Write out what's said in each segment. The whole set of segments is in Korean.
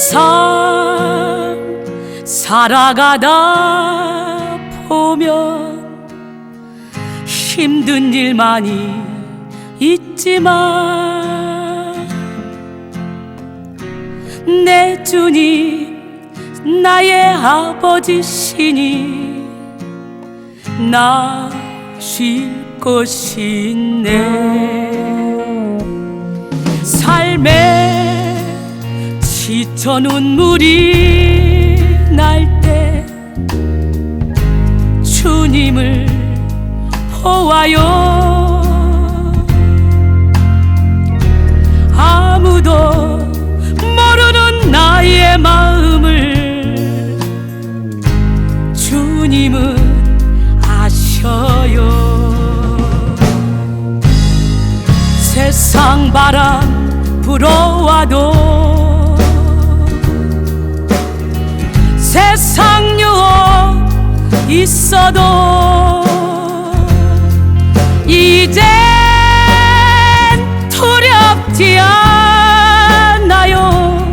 세상 살아가다 보면 힘든 일 많이 있지만 내 주님 나의 아버지시니 나 쉴 곳이 있네. 삶에 지쳐 눈물이 날 때 주님을 보아요. 아무도 모르는 나의 마음을 주님은 아셔요. 세상 바람 불어와도 세상 유혹 있어도 이젠 두렵지 않아요.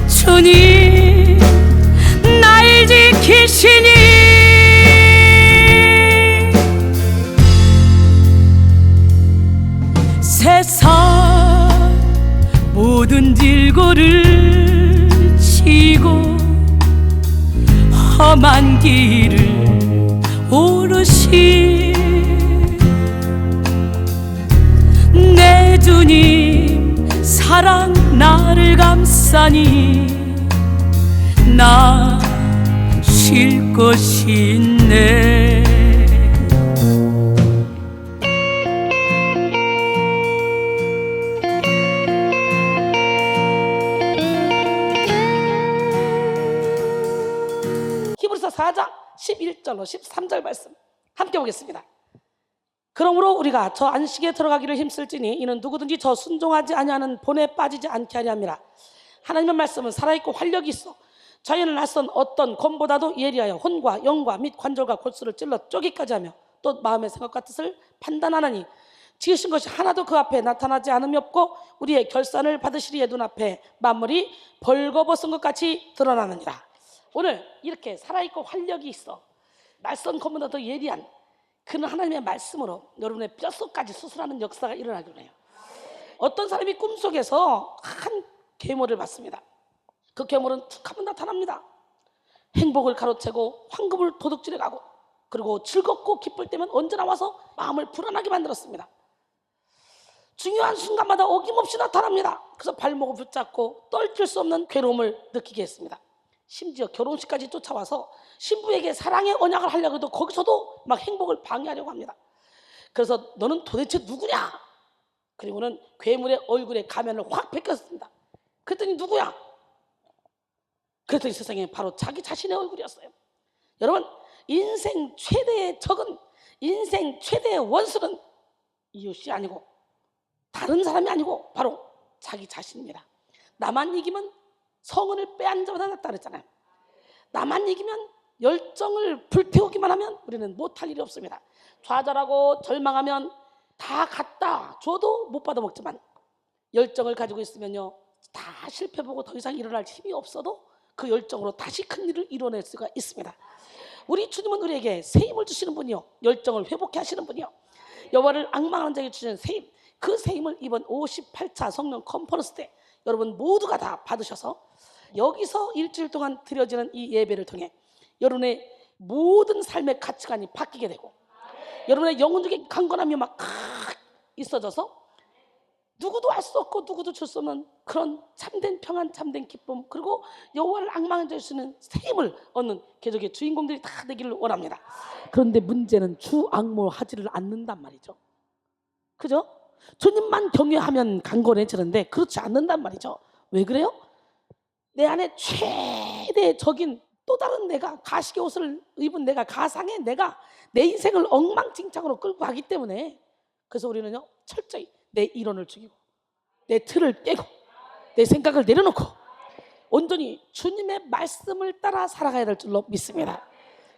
주님 날 지키시니 세상 모든 질고를 지고 험한 길을 오르시 내 주님 사랑 나를 감싸니 나 쉴 곳이 있네. 히브리서 4장 11절로 13절 말씀 함께 보겠습니다. 그러므로 우리가 저 안식에 들어가기를 힘쓸지니 이는 누구든지 저 순종하지 아니하는 본에 빠지지 않게 하려 함이라. 하나님의 말씀은 살아있고 활력이 있어 자연을 낯선 어떤 검보다도 예리하여 혼과 영과 및 관절과 골수를 찔러 쪼개기까지 하며 또 마음의 생각과 뜻을 판단하나니 지으신 것이 하나도 그 앞에 나타나지 않음이 없고 우리의 결산을 받으시리에 눈앞에 만물이 벌거벗은 것 같이 드러나느니라. 오늘 이렇게 살아있고 활력이 있어 낯선 검보다 더 예리한 그는 하나님의 말씀으로 여러분의 뼛속까지 수술하는 역사가 일어나기로 해요. 어떤 사람이 꿈속에서 한 괴물을 봤습니다. 그 괴물은 툭 하면 나타납니다. 행복을 가로채고 황금을 도둑질해 가고 그리고 즐겁고 기쁠 때면 언제나 와서 마음을 불안하게 만들었습니다. 중요한 순간마다 어김없이 나타납니다. 그래서 발목을 붙잡고 떨칠 수 없는 괴로움을 느끼게 했습니다. 심지어 결혼식까지 쫓아와서 신부에게 사랑의 언약을 하려고 해도 거기서도 막 행복을 방해하려고 합니다. 그래서 너는 도대체 누구냐? 그리고는 괴물의 얼굴에 가면을 확 벗겼습니다. 그랬더니 누구야? 그랬더니 세상에 바로 자기 자신의 얼굴이었어요. 여러분, 인생 최대의 적은, 인생 최대의 원수는 이웃이 아니고 다른 사람이 아니고 바로 자기 자신입니다. 나만 이기면 성은을 빼앗는 자보다 낫다 그랬잖아요. 나만 이기면 열정을 불태우기만 하면 우리는 못할 일이 없습니다. 좌절하고 절망하면 다 갖다 줘도 못 받아먹지만 열정을 가지고 있으면요 다 실패보고 더 이상 일어날 힘이 없어도 그 열정으로 다시 큰 일을 이뤄낼 수가 있습니다. 우리 주님은 우리에게 새 힘을 주시는 분이요 열정을 회복케 하시는 분이요 여호와를 앙망하는 자에게 주시는 새 힘, 그 새 힘을 이번 58차 성령 컨퍼런스 때 여러분 모두가 다 받으셔서 여기서 일주일 동안 드려지는 이 예배를 통해 여러분의 모든 삶의 가치관이 바뀌게 되고 여러분의 영혼적인 강건함이 막 있어져서 누구도 알 수 없고 누구도 줄 수 없는 그런 참된 평안, 참된 기쁨, 그리고 여호와를 앙망해 주시는 새 힘을 얻는 계속의 주인공들이 다 되기를 원합니다. 그런데 문제는 주 앙모하지를 않는단 말이죠. 그죠? 주님만 경외하면 강건해지는데 그렇지 않는단 말이죠. 왜 그래요? 내 안에 최대의 적인 또 다른 내가, 가식의 옷을 입은 내가, 가상의 내가 내 인생을 엉망진창으로 끌고 가기 때문에, 그래서 우리는요 철저히 내 이론을 죽이고 내 틀을 깨고 내 생각을 내려놓고 온전히 주님의 말씀을 따라 살아가야 될 줄로 믿습니다.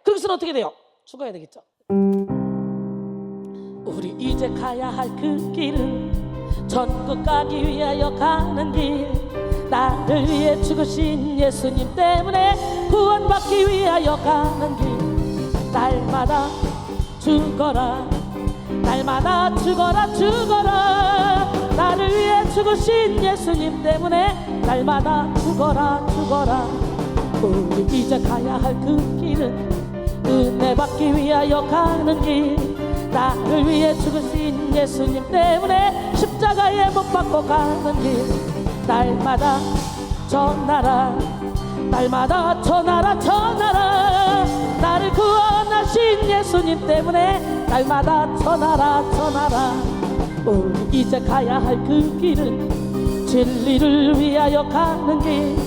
그래서는 어떻게 돼요? 죽어야 되겠죠. 우리 이제 가야 할 그 길은 천국 가기 위하여 가는 길, 나를 위해 죽으신 예수님 때문에 구원받기 위하여 가는 길. 날마다 죽어라, 날마다 죽어라, 죽어라. 나를 위해 죽으신 예수님 때문에 날마다 죽어라, 죽어라. 우리 이제 가야 할 그 길은 은혜 받기 위하여 가는 길. 나를 위해 죽으신 예수님 때문에 십자가에 못 박고 가는 길. 날마다 전하라, 날마다 전하라, 전하라. 나를 구원하신 예수님 때문에 날마다 전하라, 전하라. 우리 이제 가야 할 그 길은 진리를 위하여 가는 길.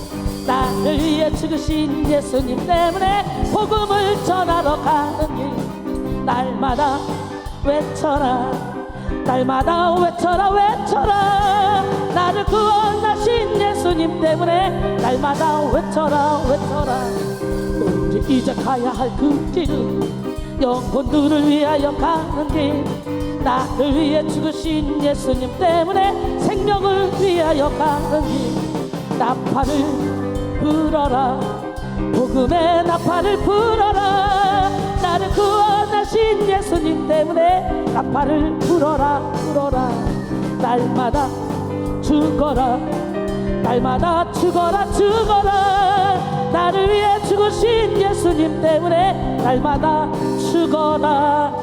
나를 위해 죽으신 예수님 때문에 복음을 전하러 가는 길. 날마다 외쳐라, 날마다 외쳐라, 외쳐라. 나를 구원하신 예수님 때문에 날마다 외쳐라, 외쳐라. 우리 이제 가야 할 그 길은 영혼들을 위하여 가는 길. 나를 위해 죽으신 예수님 때문에 생명을 위하여 가는 길. 나팔을 불어라, 복음의 나팔을 불어라. 나를 구원하신 예수님 때문에 나팔을 불어라, 불어라. 날마다 죽어라, 날마다 죽어라, 죽어라. 나를 위해 죽으신 예수님 때문에 날마다 죽어라,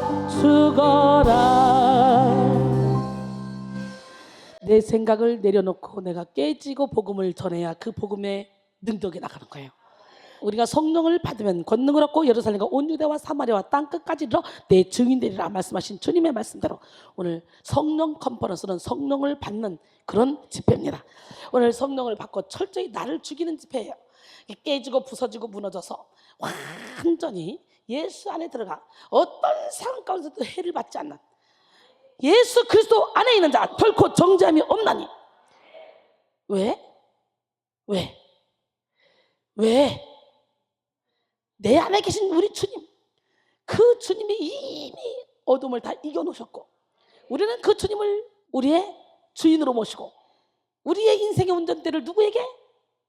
죽어라. 내 생각을 내려놓고 내가 깨지고 복음을 전해야 그 복음의 능력이 나가는 거예요. 우리가 성령을 받으면 권능을 얻고 예루살렘과 온 유대와 사마리아와 땅 끝까지 이르러 내 증인 되리라 말씀하신 주님의 말씀대로 오늘 성령 컨퍼런스는 성령을 받는 그런 집회입니다. 오늘 성령을 받고 철저히 나를 죽이는 집회예요. 깨지고 부서지고 무너져서 완전히 예수 안에 들어가 어떤 상황 가운데서도 해를 받지 않는 예수 그리스도 안에 있는 자 결코 정죄함이 없나니. 왜? 내 안에 계신 우리 주님, 그 주님이 이미 어둠을 다 이겨놓으셨고 우리는 그 주님을 우리의 주인으로 모시고 우리의 인생의 운전대를 누구에게?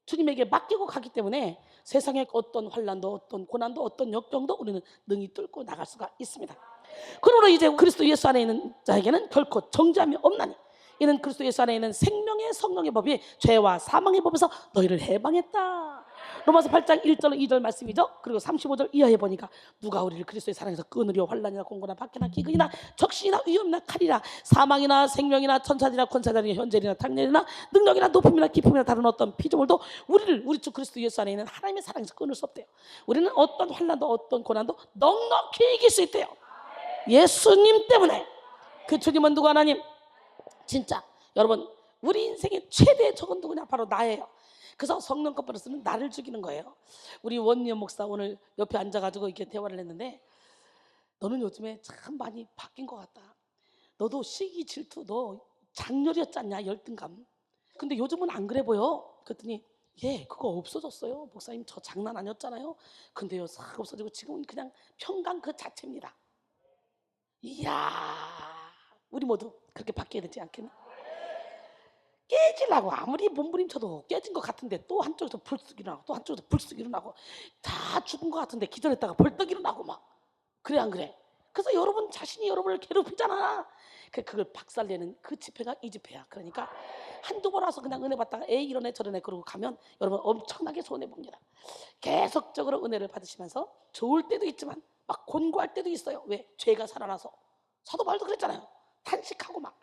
주님에게 맡기고 가기 때문에 세상의 어떤 환난도 어떤 고난도 어떤 역경도 우리는 능히 뚫고 나갈 수가 있습니다. 그러므로 이제 그리스도 예수 안에 있는 자에게는 결코 정죄함이 없나니 이는 그리스도 예수 안에 있는 생명의 성령의 법이 죄와 사망의 법에서 너희를 해방했다. 로마서 8장 1절 2절 말씀이죠. 그리고 35절 이하에 보니까 누가 우리를 그리스도의 사랑에서 끊으려 환난이나 공고나 박해나 기근이나 적신이나 위험이나 칼이나 사망이나 생명이나 천사들이나 권사들이나 현재이나 당년이나 능력이나 높임이나 깊음이나 다른 어떤 피조물도 우리 주 그리스도 예수 안에 있는 하나님의 사랑에서 끊을 수 없대요. 우리는 어떤 환난도 어떤 고난도 넉넉히 이길 수 있대요. 예수님 때문에. 그 주님은 누구 하나님? 진짜 여러분 우리 인생의 최대의 적은 누구냐? 바로 나예요. 그래서 성령 컨퍼런스는 나를 죽이는 거예요. 우리 원리연 목사 오늘 옆에 앉아가지고 이렇게 대화를 했는데 너는 요즘에 참 많이 바뀐 것 같다. 너도 시기 질투 너 장렬이었잖냐 열등감. 근데 요즘은 안 그래 보여. 그랬더니 예 그거 없어졌어요. 목사님 저 장난 아니었잖아요. 근데요 싹 없어지고 지금은 그냥 평강 그 자체입니다. 이야 우리 모두 그렇게 바뀌어야 되지 않겠나? 깨지려고 아무리 몸부림쳐도 깨진 것 같은데 또 한쪽에서 불쑥 일어나고 또 한쪽에서 불쑥 일어나고 다 죽은 것 같은데 기절했다가 벌떡 일어나고 막 그래 안 그래? 그래서 여러분 자신이 여러분을 괴롭히잖아. 그걸 박살내는 그 집회가 이 집회야. 그러니까 한두 번 와서 그냥 은혜 받다가 에이 이러네 저러네 그러고 가면 여러분 엄청나게 손해봅니다. 계속적으로 은혜를 받으시면서 좋을 때도 있지만 막 곤고할 때도 있어요. 왜? 죄가 살아나서 사도 바울도 그랬잖아요. 탄식하고 막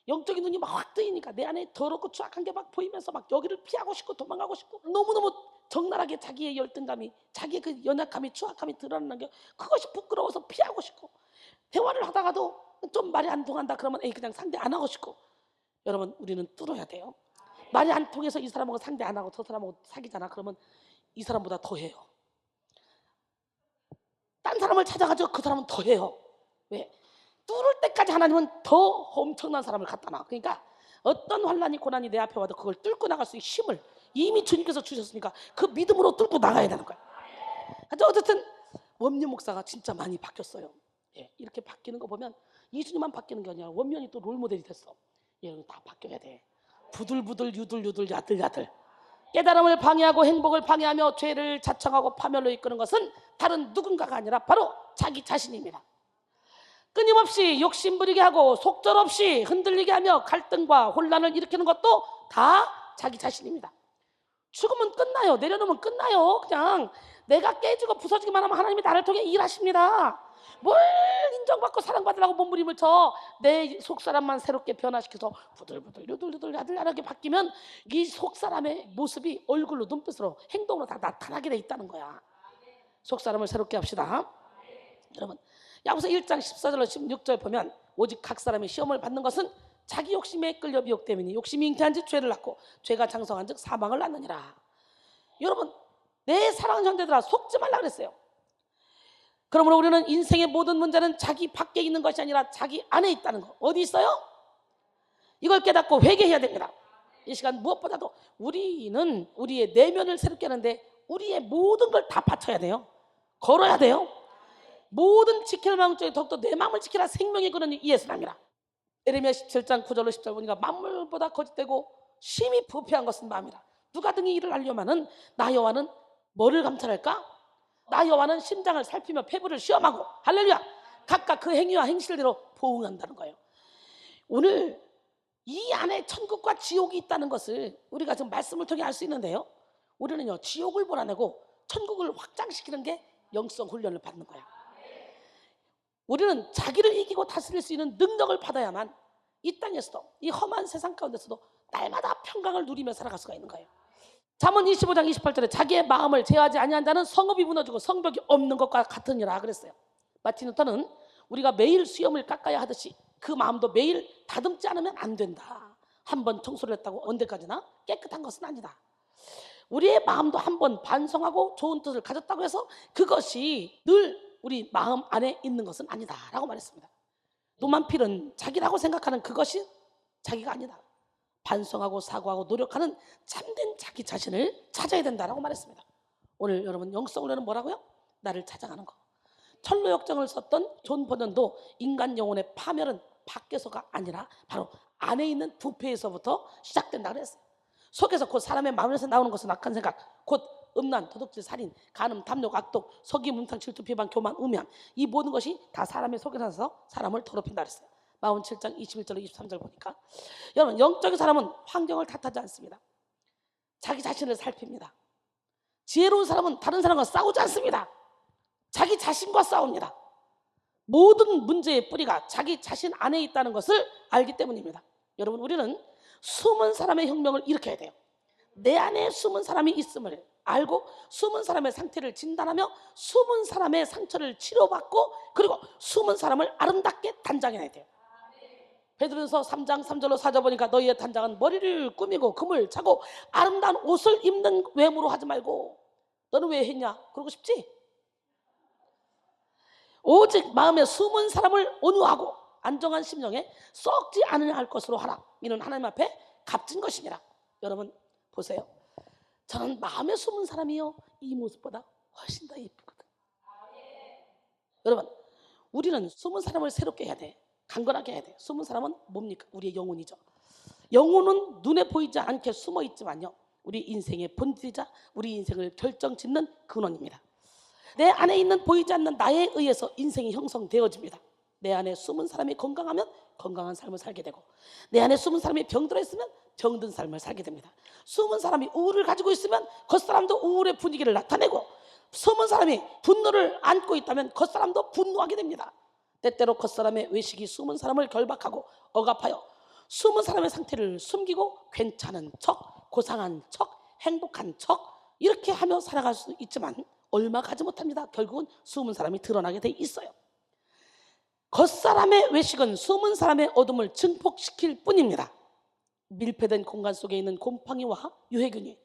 영적인 눈이 막 확 뜨이니까 내 안에 더럽고 추악한 게 막 보이면서 막 여기를 피하고 싶고 도망가고 싶고 너무너무 적나라하게 자기의 열등감이 자기의 그 연약함이 추악함이 드러나는 게 그것이 부끄러워서 피하고 싶고 대화를 하다가도 좀 말이 안 통한다 그러면 에이 그냥 상대 안 하고 싶고. 여러분 우리는 뚫어야 돼요. 말이 안 통해서 이 사람하고 상대 안 하고 저 사람하고 사귀잖아. 그러면 이 사람보다 더 해요. 딴 사람을 찾아가지고 그 사람은 더 해요. 왜? 뚫을 때까지 하나님은 더 엄청난 사람을 갖다 놔. 그러니까 어떤 환난이 고난이 내 앞에 와도 그걸 뚫고 나갈 수 있는 힘을 이미 주님께서 주셨으니까 그 믿음으로 뚫고 나가야 되는 거야. 어쨌든 원면 목사가 진짜 많이 바뀌었어요. 예, 이렇게 바뀌는 거 보면 이수님만 바뀌는 게 아니라 원면이 또 롤모델이 됐어. 예, 다 바뀌어야 돼. 부들부들 유들유들 야들야들 깨달음을 방해하고 행복을 방해하며 죄를 자청하고 파멸로 이끄는 것은 다른 누군가가 아니라 바로 자기 자신입니다. 끊임없이 욕심부리게 하고 속절없이 흔들리게 하며 갈등과 혼란을 일으키는 것도 다 자기 자신입니다. 죽으면 끝나요. 내려놓으면 끝나요. 그냥 내가 깨지고 부서지기만 하면 하나님이 나를 통해 일하십니다. 뭘 인정받고 사랑받으라고 몸부림을 쳐. 내 속사람만 새롭게 변화시켜서 부들부들 아들아들하게 바뀌면 이 속사람의 모습이 얼굴로 눈빛으로 행동으로 다 나타나게 돼 있다는 거야. 속사람을 새롭게 합시다. 여러분, 야고보서 1장 14절로 16절 보면 오직 각 사람이 시험을 받는 것은 자기 욕심에 끌려 미혹되미니 욕심이 잉태한 즉 죄를 낳고 죄가 장성한 즉 사망을 낳느니라. 여러분, 내 사랑하는 형제들아, 속지 말라 그랬어요. 그러므로 우리는 인생의 모든 문제는 자기 밖에 있는 것이 아니라 자기 안에 있다는 거. 어디 있어요? 이걸 깨닫고 회개해야 됩니다. 이 시간 무엇보다도 우리는 우리의 내면을 새롭게 하는데 우리의 모든 걸 다 바쳐야 돼요. 걸어야 돼요. 모든 지킬 마음 중에 더욱더 내 마음을 지키라 생명의 근원이 이에서 납니다. 예레미야 17장 9절로 10절 보니까 만물보다 거짓되고 심히 부패한 것은 마음이라. 누가 등이 이를 알려마는 나 여호와는 뭐를 감찰할까? 나 여호와는 심장을 살피며 폐부를 시험하고, 할렐루야, 각각 그 행위와 행실대로 보응한다는 거예요. 오늘 이 안에 천국과 지옥이 있다는 것을 우리가 지금 말씀을 통해 알 수 있는데요, 우리는요 지옥을 몰아내고 천국을 확장시키는 게 영성 훈련을 받는 거야. 우리는 자기를 이기고 다스릴 수 있는 능력을 받아야만 이 땅에서도, 이 험한 세상 가운데서도 날마다 평강을 누리며 살아갈 수가 있는 거예요. 잠언 25장 28절에 자기의 마음을 제어하지 아니한 자는 성읍이 무너지고 성벽이 없는 것과 같으니라 그랬어요. 마틴 루터는 우리가 매일 수염을 깎아야 하듯이 그 마음도 매일 다듬지 않으면 안 된다. 한 번 청소를 했다고 언제까지나 깨끗한 것은 아니다. 우리의 마음도 한 번 반성하고 좋은 뜻을 가졌다고 해서 그것이 늘 우리 마음 안에 있는 것은 아니다 라고 말했습니다. 노만필은 자기라고 생각하는 그것이 자기가 아니다. 반성하고 사고하고 노력하는 참된 자기 자신을 찾아야 된다라고 말했습니다. 오늘 여러분 영성훈련은 뭐라고요? 나를 찾아가는 거. 철로역정을 썼던 존 버전도 인간 영혼의 파멸은 밖에서가 아니라 바로 안에 있는 부패에서부터 시작된다 그랬어요. 속에서 곧 사람의 마음에서 나오는 것은 악한 생각, 곧 음란, 도둑질, 살인, 간음, 탐욕, 악독, 서기, 문탕, 질투, 비방, 교만, 음양, 이 모든 것이 다 사람의 속에 나서 사람을 더럽힌다 그랬어요. 마음 7장 21절로 23절 보니까 여러분, 영적인 사람은 환경을 탓하지 않습니다. 자기 자신을 살핍니다. 지혜로운 사람은 다른 사람과 싸우지 않습니다. 자기 자신과 싸웁니다. 모든 문제의 뿌리가 자기 자신 안에 있다는 것을 알기 때문입니다. 여러분, 우리는 숨은 사람의 혁명을 일으켜야 돼요. 내 안에 숨은 사람이 있음을 알고 숨은 사람의 상태를 진단하며 숨은 사람의 상처를 치료받고 그리고 숨은 사람을 아름답게 단장해야 돼요. 베드로전서 3장 3절로 4절 보니까 너희의 단장은 머리를 꾸미고 금을 차고 아름다운 옷을 입는 외모로 하지 말고, 너는 왜 했냐? 그러고 싶지? 오직 마음에 숨은 사람을 온유하고 안정한 심령에 썩지 않으려 할 것으로 하라. 이는 하나님 앞에 값진 것이니라. 여러분 보세요. 저는 마음에 숨은 사람이요 이 모습보다 훨씬 더 예쁘거든. 여러분, 우리는 숨은 사람을 새롭게 해야 돼. 강건하게 해야 돼. 숨은 사람은 뭡니까? 우리의 영혼이죠. 영혼은 눈에 보이지 않게 숨어 있지만요, 우리 인생의 본질이자 우리 인생을 결정짓는 근원입니다. 내 안에 있는 보이지 않는 나에 의해서 인생이 형성되어집니다. 내 안에 숨은 사람이 건강하면 건강한 삶을 살게 되고, 내 안에 숨은 사람이 병들어 있으면 병든 삶을 살게 됩니다. 숨은 사람이 우울을 가지고 있으면 겉사람도 우울의 분위기를 나타내고, 숨은 사람이 분노를 안고 있다면 겉사람도 분노하게 됩니다. 때때로 겉사람의 외식이 숨은 사람을 결박하고 억압하여 숨은 사람의 상태를 숨기고 괜찮은 척, 고상한 척, 행복한 척 이렇게 하며 살아갈 수 있지만 얼마 가지 못합니다. 결국은 숨은 사람이 드러나게 돼 있어요. 겉사람의 외식은 숨은 사람의 어둠을 증폭시킬 뿐입니다. 밀폐된 공간 속에 있는 곰팡이와 유해균이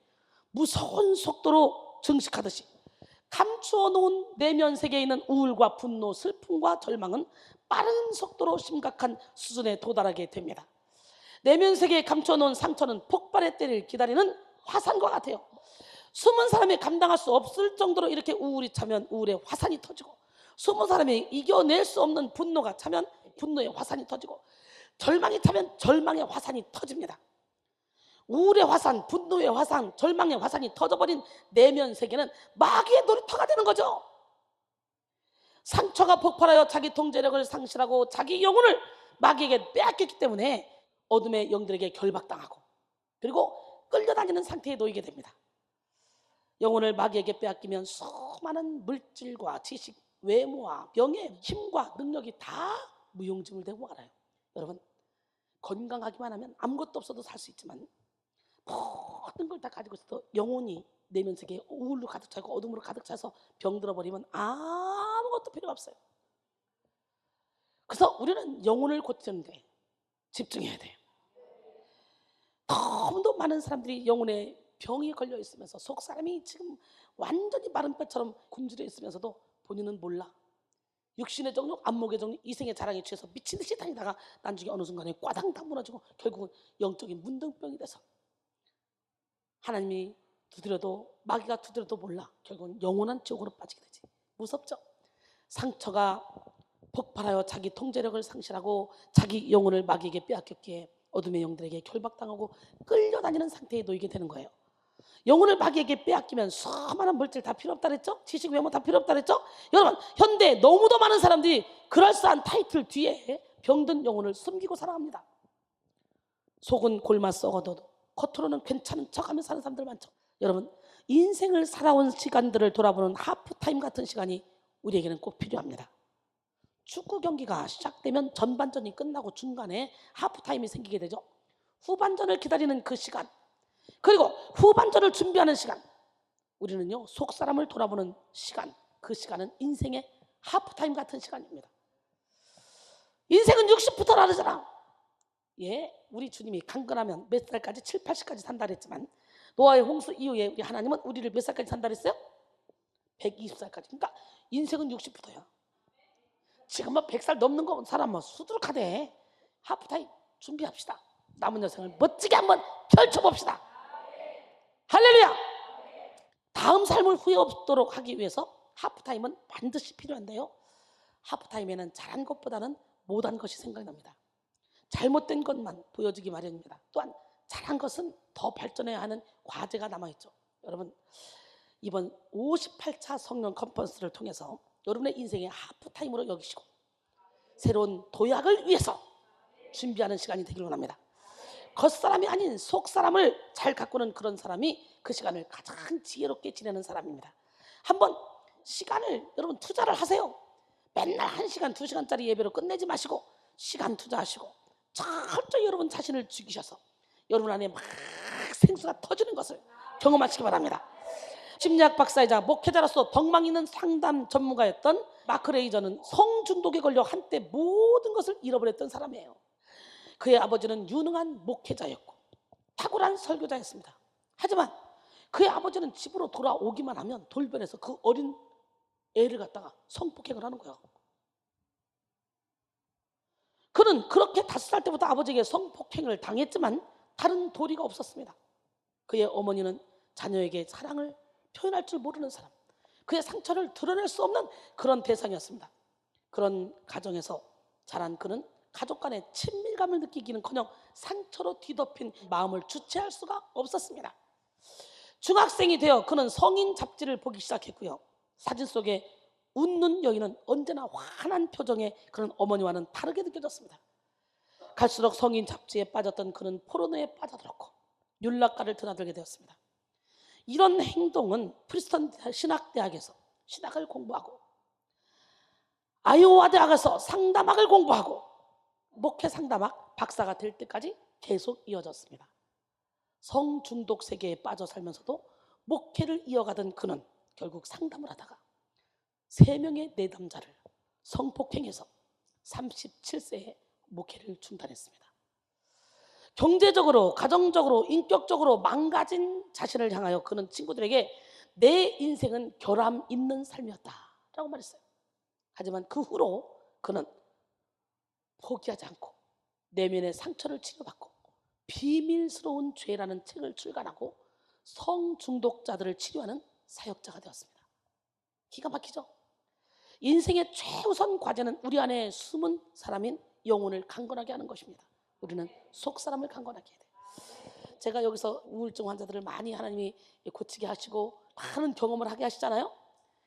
무서운 속도로 증식하듯이 감추어 놓은 내면 세계에 있는 우울과 분노, 슬픔과 절망은 빠른 속도로 심각한 수준에 도달하게 됩니다. 내면 세계에 감추어 놓은 상처는 폭발의 때를 기다리는 화산과 같아요. 숨은 사람이 감당할 수 없을 정도로 이렇게 우울이 차면 우울의 화산이 터지고, 숨은 사람이 이겨낼 수 없는 분노가 차면 분노의 화산이 터지고, 절망이 차면 절망의 화산이 터집니다. 우울의 화산, 분노의 화산, 절망의 화산이 터져버린 내면 세계는 마귀의 놀이터가 되는 거죠. 상처가 폭발하여 자기 통제력을 상실하고 자기 영혼을 마귀에게 빼앗겼기 때문에 어둠의 영들에게 결박당하고 그리고 끌려다니는 상태에 놓이게 됩니다. 영혼을 마귀에게 빼앗기면 수많은 물질과 지식, 외모와 명예, 힘과 능력이 다 무용지물되고 말아요. 여러분, 건강하기만 하면 아무것도 없어도 살 수 있지만 모든 걸 다 가지고 있어도 영혼이 내면 세계에 우울로 가득 차고 어둠으로 가득 차서 병들어 버리면 아무것도 필요 없어요. 그래서 우리는 영혼을 고치는데 집중해야 돼요. 너무도 많은 사람들이 영혼에 병이 걸려 있으면서 속 사람이 지금 완전히 마른 뼈처럼 굶주려 있으면서도 본인은 몰라. 육신의 정욕, 안목의 정욕, 이생의 자랑에 취해서 미친 듯이 다니다가 나중에 어느 순간에 꽈당 다 무너지고 결국은 영적인 문둥병이 돼서 하나님이 두드려도 마귀가 두드려도 몰라 결국은 영원한 지옥으로 빠지게 되지. 무섭죠? 상처가 폭발하여 자기 통제력을 상실하고 자기 영혼을 마귀에게 빼앗겼기에 어둠의 영들에게 결박당하고 끌려다니는 상태에 놓이게 되는 거예요. 영혼을 마귀에게 빼앗기면 수많은 물질 다 필요 없다 그랬죠? 지식, 외모 다 필요 없다 그랬죠? 여러분, 현대에 너무도 많은 사람들이 그럴싸한 타이틀 뒤에 병든 영혼을 숨기고 살아갑니다. 속은 골마 썩어도 겉으로는 괜찮은 척하며 사는 사람들 많죠. 여러분, 인생을 살아온 시간들을 돌아보는 하프타임 같은 시간이 우리에게는 꼭 필요합니다. 축구 경기가 시작되면 전반전이 끝나고 중간에 하프타임이 생기게 되죠. 후반전을 기다리는 그 시간, 그리고 후반전을 준비하는 시간, 우리는요 속사람을 돌아보는 시간, 그 시간은 인생의 하프타임 같은 시간입니다. 인생은 60부터 다르잖아. 예, 우리 주님이 강건하면 몇 살까지? 7, 80까지 산다 그랬지만 노아의 홍수 이후에 우리 하나님은 우리를 몇 살까지 산다 그랬어요? 120살까지. 그러니까 인생은 60부터야. 지금 뭐 100살 넘는 거 사람 뭐 수두룩하대. 하프타임 준비합시다. 남은 여생을 멋지게 한번 펼쳐봅시다. 할렐루야. 다음 삶을 후회 없도록 하기 위해서 하프타임은 반드시 필요한데요, 하프타임에는 잘한 것보다는 못한 것이 생각납니다. 잘못된 것만 보여주기 마련입니다. 또한 잘한 것은 더 발전해야 하는 과제가 남아있죠. 여러분, 이번 58차 성령 컨퍼런스를 통해서 여러분의 인생의 하프타임으로 여기시고 새로운 도약을 위해서 준비하는 시간이 되길 원합니다. 겉사람이 아닌 속사람을 잘 가꾸는 그런 사람이 그 시간을 가장 지혜롭게 지내는 사람입니다. 한번 시간을 여러분 투자를 하세요. 맨날 1시간, 2시간짜리 예배로 끝내지 마시고 시간 투자하시고 철저히 여러분 자신을 죽이셔서 여러분 안에 막 생수가 터지는 것을 경험하시기 바랍니다. 심리학 박사이자 목회자로서 덕망 있는 상담 전문가였던 마크 레이저는 성중독에 걸려 한때 모든 것을 잃어버렸던 사람이에요. 그의 아버지는 유능한 목회자였고 탁월한 설교자였습니다. 하지만 그의 아버지는 집으로 돌아오기만 하면 돌변해서 그 어린 애를 갖다가 성폭행을 하는 거예요. 그는 그렇게 5살 때부터 아버지에게 성폭행을 당했지만 다른 도리가 없었습니다. 그의 어머니는 자녀에게 사랑을 표현할 줄 모르는 사람, 그의 상처를 드러낼 수 없는 그런 대상이었습니다. 그런 가정에서 자란 그는 가족 간의 친밀감을 느끼기는커녕 상처로 뒤덮인 마음을 주체할 수가 없었습니다. 중학생이 되어 그는 성인 잡지를 보기 시작했고요. 사진 속에 웃는 여인은 언제나 환한 표정의 그런 어머니와는 다르게 느껴졌습니다. 갈수록 성인 잡지에 빠졌던 그는 포르노에 빠져들었고 윤락가를 드나들게 되었습니다. 이런 행동은 프리스턴 신학대학에서 신학을 공부하고 아이오와 대학에서 상담학을 공부하고 목회 상담학 박사가 될 때까지 계속 이어졌습니다. 성중독 세계에 빠져 살면서도 목회를 이어가던 그는 결국 상담을 하다가 3명의 내담자를 성폭행해서 37세에 목회를 중단했습니다. 경제적으로, 가정적으로, 인격적으로 망가진 자신을 향하여 그는 친구들에게 내 인생은 결함 있는 삶이었다라고 말했어요. 하지만 그 후로 그는 포기하지 않고 내면의 상처를 치료받고 비밀스러운 죄라는 책을 출간하고 성중독자들을 치료하는 사역자가 되었습니다. 기가 막히죠? 인생의 최우선 과제는 우리 안에 숨은 사람인 영혼을 강건하게 하는 것입니다. 우리는 속사람을 강건하게 해야 돼요. 제가 여기서 우울증 환자들을 많이 하나님이 고치게 하시고 많은 경험을 하게 하시잖아요.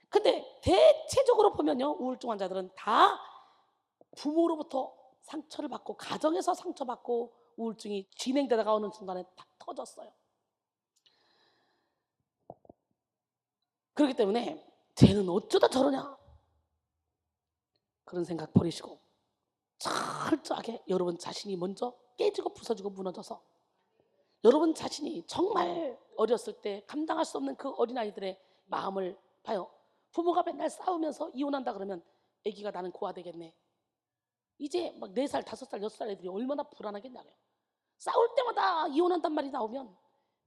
근데 대체적으로 보면요, 우울증 환자들은 다 부모로부터 상처를 받고 가정에서 상처받고 우울증이 진행되다가 어느 순간에 딱 터졌어요. 그렇기 때문에 쟤는 어쩌다 저러냐, 그런 생각 버리시고 철저하게 여러분 자신이 먼저 깨지고 부서지고 무너져서 여러분 자신이 정말 어렸을 때 감당할 수 없는 그 어린아이들의 마음을 봐요. 부모가 맨날 싸우면서 이혼한다 그러면 아기가 나는 고아되겠네. 이제 막 4살, 5살, 6살 애들이 얼마나 불안하겠냐고요. 싸울 때마다 이혼한단 말이 나오면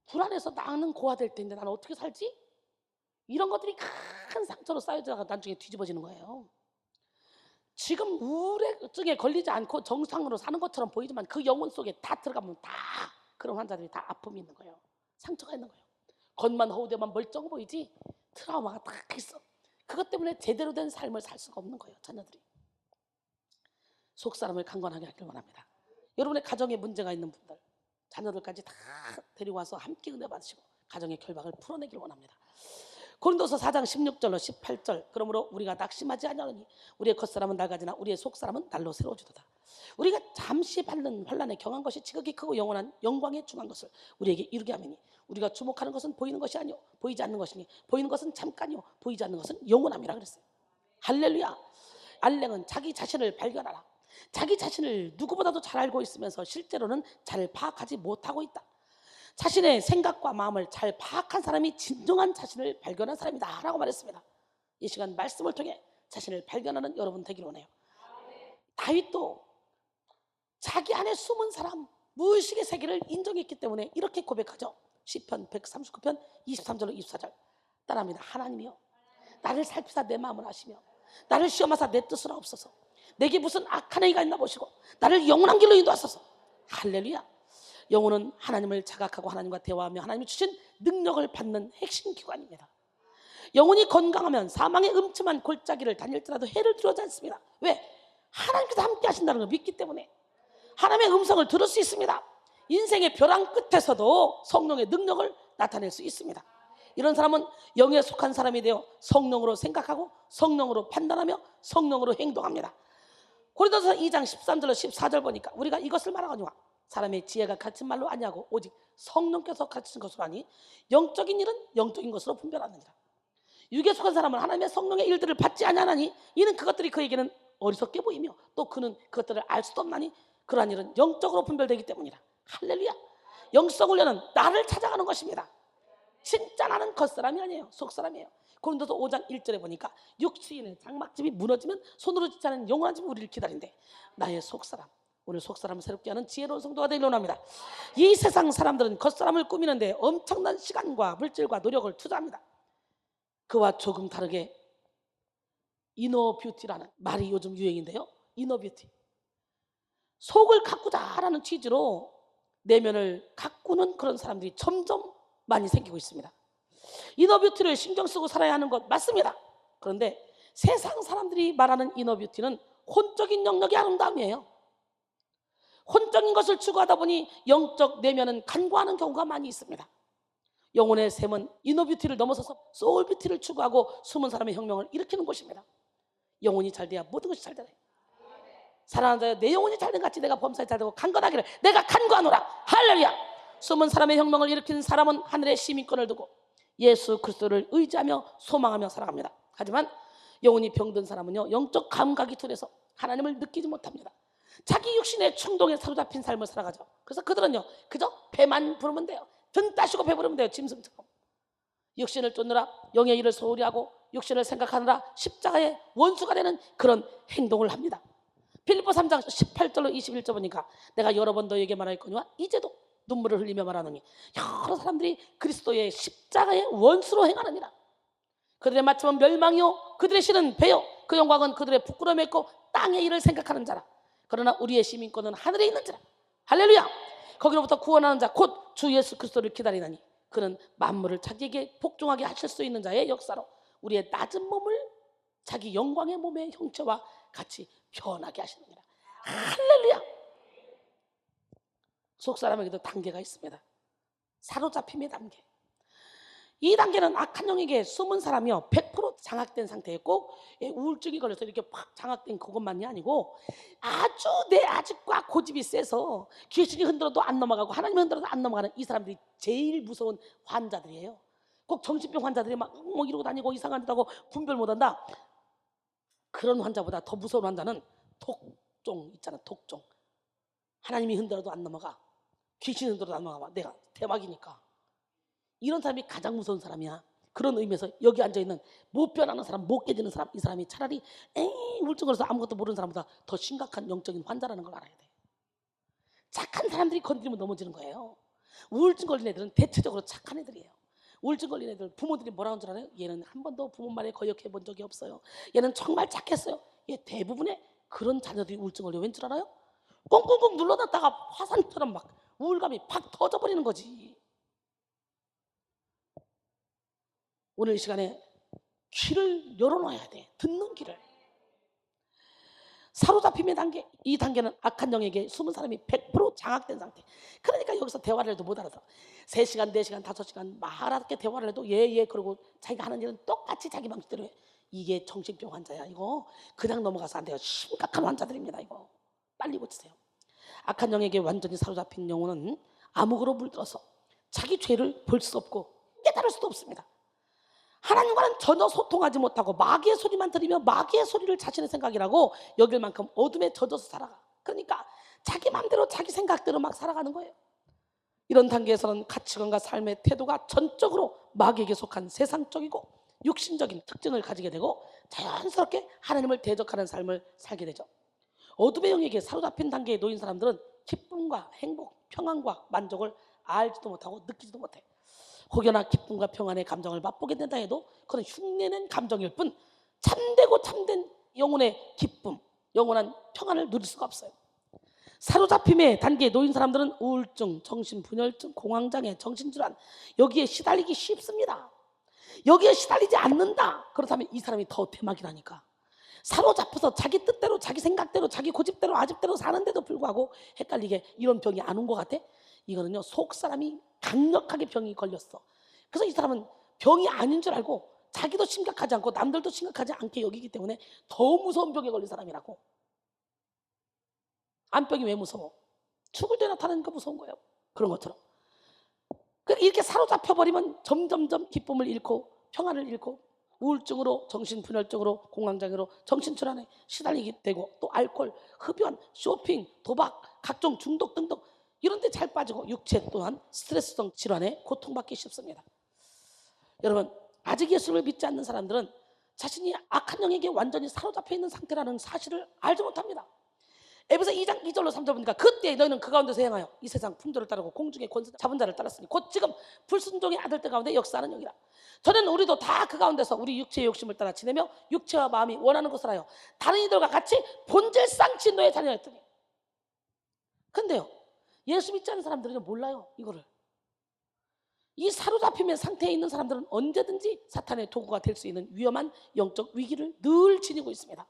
불안해서 나는 고아될 텐데 나는 어떻게 살지? 이런 것들이 큰 상처로 쌓여다가 나중에 뒤집어지는 거예요. 지금 우울증에 걸리지 않고 정상으로 사는 것처럼 보이지만 그 영혼 속에 다 들어가면 다 그런 환자들이 다 아픔이 있는 거예요. 상처가 있는 거예요. 겉만 허우대만 멀쩡해 보이지 트라우마가 다 있어. 그것 때문에 제대로 된 삶을 살 수가 없는 거예요. 자녀들이. 속사람을 강건하게 하길 원합니다. 여러분의 가정에 문제가 있는 분들, 자녀들까지 다 데리고 와서 함께 은혜 받으시고 가정의 결박을 풀어내길 원합니다. 고린도서 4장 16절로 18절, 그러므로 우리가 낙심하지 아니하노니 우리의 겉사람은 낡아지나 우리의 속사람은 날로 새로워지도다. 우리가 잠시 받는 환난에 경한 것이 지극히 크고 영원한 영광에 중한 것을 우리에게 이루게 하매니 우리가 주목하는 것은 보이는 것이 아니요 보이지 않는 것이니 보이는 것은 잠깐이요 보이지 않는 것은 영원함이라 그랬어요. 할렐루야. 알랭은 자기 자신을 발견하라. 자기 자신을 누구보다도 잘 알고 있으면서 실제로는 잘 파악하지 못하고 있다. 자신의 생각과 마음을 잘 파악한 사람이 진정한 자신을 발견한 사람이다 라고 말했습니다. 이 시간 말씀을 통해 자신을 발견하는 여러분 되기를 원해요. 다윗도 자기 안에 숨은 사람, 무의식의 세계를 인정했기 때문에 이렇게 고백하죠. 시편 139편 23절로 24절 따라합니다. 하나님이여 나를 살피사 내 마음을 아시며 나를 시험하사 내 뜻을 아옵소서. 내게 무슨 악한 행위가 있나 보시고 나를 영원한 길로 인도하소서. 할렐루야. 영혼은 하나님을 자각하고 하나님과 대화하며 하나님이 주신 능력을 받는 핵심 기관입니다. 영혼이 건강하면 사망의 음침한 골짜기를 다닐지라도 해를 두려워하지 않습니다. 왜? 하나님께서 함께 하신다는 걸 믿기 때문에 하나님의 음성을 들을 수 있습니다. 인생의 벼랑 끝에서도 성령의 능력을 나타낼 수 있습니다. 이런 사람은 영에 속한 사람이 되어 성령으로 생각하고 성령으로 판단하며 성령으로 행동합니다. 고린도서 2장 13절로 14절 보니까 우리가 이것을 말하거니와 사람의 지혜가 가르친 말로 아니하고 오직 성령께서 가르치신 것으로 하니 영적인 일은 영적인 것으로 분별하느니라. 육에 속한 사람은 하나님의 성령의 일들을 받지 아니하나니 이는 그것들이 그에게는 어리석게 보이며 또 그는 그것들을 알 수도 없나니 그러한 일은 영적으로 분별되기 때문이라. 할렐루야. 영성 훈련은 나를 찾아가는 것입니다. 진짜 나는 겉사람이 아니에요. 속사람이에요. 고린도서 5장 1절에 보니까 육신의 장막집이 무너지면 손으로 짓지 않은 영원한 집이 우리를 기다린대. 나의 속사람, 오늘 속사람을 새롭게 하는 지혜로운 성도가 되기를 원합니다. 이 세상 사람들은 겉사람을 꾸미는데 엄청난 시간과 물질과 노력을 투자합니다. 그와 조금 다르게 이너 뷰티라는 말이 요즘 유행인데요. 이너 뷰티, 속을 가꾸자라는 취지로 내면을 가꾸는 그런 사람들이 점점 많이 생기고 있습니다. 이너 뷰티를 신경 쓰고 살아야 하는 것 맞습니다. 그런데 세상 사람들이 말하는 이너 뷰티는 혼적인 영역의 아름다움이에요. 혼적인 것을 추구하다 보니 영적 내면은 간과하는 경우가 많이 있습니다. 영혼의 샘은 이너 뷰티를 넘어서서 소울 뷰티를 추구하고 숨은 사람의 혁명을 일으키는 곳입니다. 영혼이 잘 돼야 모든 것이 잘 되네. 사랑하는 자여, 내 영혼이 잘된 같이 내가 범사에 잘되고 강건하기를 내가 간구하노라. 할렐루야. 숨은 사람의 혁명을 일으키는 사람은 하늘의 시민권을 두고 예수 그리스도를 의지하며 소망하며 살아갑니다. 하지만 영혼이 병든 사람은요, 영적 감각이 둔해서 하나님을 느끼지 못합니다. 자기 육신의 충동에 사로잡힌 삶을 살아가죠. 그래서 그들은요, 그저 배만 부르면 돼요. 등 따시고 배부르면 돼요. 짐승처럼. 육신을 쫓느라 영의 일을 소홀히 하고 육신을 생각하느라 십자가의 원수가 되는 그런 행동을 합니다. 빌립보 3장 18절로 21절 보니까 내가 여러 번 너에게 말하였거니와 이제도 눈물을 흘리며 말하노니 여러 사람들이 그리스도의 십자가의 원수로 행하느니라. 그들의 마침은 멸망이요 그들의 실은 배요 그 영광은 그들의 부끄러움에 있고 땅의 일을 생각하는 자라. 그러나 우리의 시민권은 하늘에 있는지라. 할렐루야. 거기로부터 구원하는 자 곧 주 예수 그리스도를 기다리나니 그는 만물을 자기에게 복종하게 하실 수 있는 자의 역사로 우리의 낮은 몸을 자기 영광의 몸의 형체와 같이 변하게 하시느니라. 할렐루야. 속 사람에게도 단계가 있습니다. 사로잡힘의 단계. 이 단계는 악한 영에게 숨은 사람이요 100% 장악된 상태였고, 우울증이 걸려서 이렇게 팍 장악된 그것만이 아니고 아주 내 아직과 고집이 세서 귀신이 흔들어도 안 넘어가고 하나님이 흔들어도 안 넘어가는 이 사람들이 제일 무서운 환자들이에요. 꼭 정신병 환자들이 막 이러고 다니고 이상한 듯 하고 분별 못한다. 그런 환자보다 더 무서운 환자는 독종 있잖아. 독종. 하나님이 흔들어도 안 넘어가, 귀신이 흔들어도 안 넘어가. 내가 대박이니까. 이런 사람이 가장 무서운 사람이야. 그런 의미에서 여기 앉아있는 못 변하는 사람, 못 깨지는 사람, 이 사람이 차라리 우울증 걸려서 아무것도 모르는 사람보다 더 심각한 영적인 환자라는 걸 알아야 돼. 착한 사람들이 건드리면 넘어지는 거예요. 우울증 걸린 애들은 대체적으로 착한 애들이에요. 우울증 걸린 애들 부모들이 뭐라는 줄 알아요? 얘는 한 번도 부모 말에 거역해 본 적이 없어요. 얘는 정말 착했어요. 얘 대부분의 그런 자녀들이 우울증 걸려. 왠 줄 알아요? 꽁꽁꽁 눌러놨다가 화산처럼 막 우울감이 팍 터져버리는 거지. 오늘 이 시간에 귀를 열어놔야 돼. 듣는 귀를. 사로잡힘의 단계. 이 단계는 악한 영에게 숨은 사람이 100% 장악된 상태. 그러니까 여기서 대화를 해도 못 알아서 3시간, 4시간, 5시간 말하게 대화를 해도 예 그러고 자기가 하는 일은 똑같이 자기 방식대로 해. 이게 정신병 환자야. 이거 그냥 넘어가서 안 돼요. 심각한 환자들입니다. 이거 빨리 고치세요. 악한 영에게 완전히 사로잡힌 영혼은 암흑으로 물들어서 자기 죄를 볼 수 없고 깨달을 수도 없습니다. 하나님과는 전혀 소통하지 못하고 마귀의 소리만 들으며 마귀의 소리를 자신의 생각이라고 여길 만큼 어둠에 젖어서 살아가. 그러니까 자기 마음대로 자기 생각대로 막 살아가는 거예요. 이런 단계에서는 가치관과 삶의 태도가 전적으로 마귀에게 속한 세상적이고 육신적인 특징을 가지게 되고 자연스럽게 하나님을 대적하는 삶을 살게 되죠. 어둠의 영에게 사로잡힌 단계에 놓인 사람들은 기쁨과 행복, 평안과 만족을 알지도 못하고 느끼지도 못해. 혹여나 기쁨과 평안의 감정을 맛보게 된다 해도 그건 흉내낸 감정일 뿐 참되고 참된 영혼의 기쁨, 영원한 평안을 누릴 수가 없어요. 사로잡힘의 단계에 놓인 사람들은 우울증, 정신분열증, 공황장애, 정신질환 여기에 시달리기 쉽습니다. 여기에 시달리지 않는다. 그렇다면 이 사람이 더 대박이라니까. 사로잡혀서 자기 뜻대로, 자기 생각대로, 자기 고집대로, 아집대로 사는데도 불구하고 헷갈리게 이런 병이 안 온 것 같아? 이거는요 속 사람이 강력하게 병이 걸렸어. 그래서 이 사람은 병이 아닌 줄 알고 자기도 심각하지 않고 남들도 심각하지 않게 여기기 때문에 더 무서운 병에 걸린 사람이라고. 암병이 왜 무서워? 죽을 때 나타나는 거 무서운 거예요. 그런 것처럼. 이렇게 사로잡혀버리면 점점점 기쁨을 잃고 평안을 잃고 우울증으로, 정신분열증으로, 공황장애로, 정신질환에 시달리게 되고 또 알코올, 흡연, 쇼핑, 도박, 각종 중독 등등 이런 데 잘 빠지고 육체 또한 스트레스성 질환에 고통받기 쉽습니다. 여러분, 아직 예수를 믿지 않는 사람들은 자신이 악한 영에게 완전히 사로잡혀 있는 상태라는 사실을 알지 못합니다. 에베소 2장 2절로 3절 보니까 그때 너희는 그 가운데서 행하여 이 세상 풍조를 따르고 공중의 권세 잡은 자를 따랐으니 곧 지금 불순종의 아들들 가운데 역사하는 영이라. 저는 우리도 다 그 가운데서 우리 육체의 욕심을 따라 지내며 육체와 마음이 원하는 것을 하여 다른 이들과 같이 본질상 진노의 자녀였더니. 근데요 예수 믿지 않는 사람들은 몰라요 이거를. 이 사로잡힘의 상태에 있는 사람들은 언제든지 사탄의 도구가 될 수 있는 위험한 영적 위기를 늘 지니고 있습니다.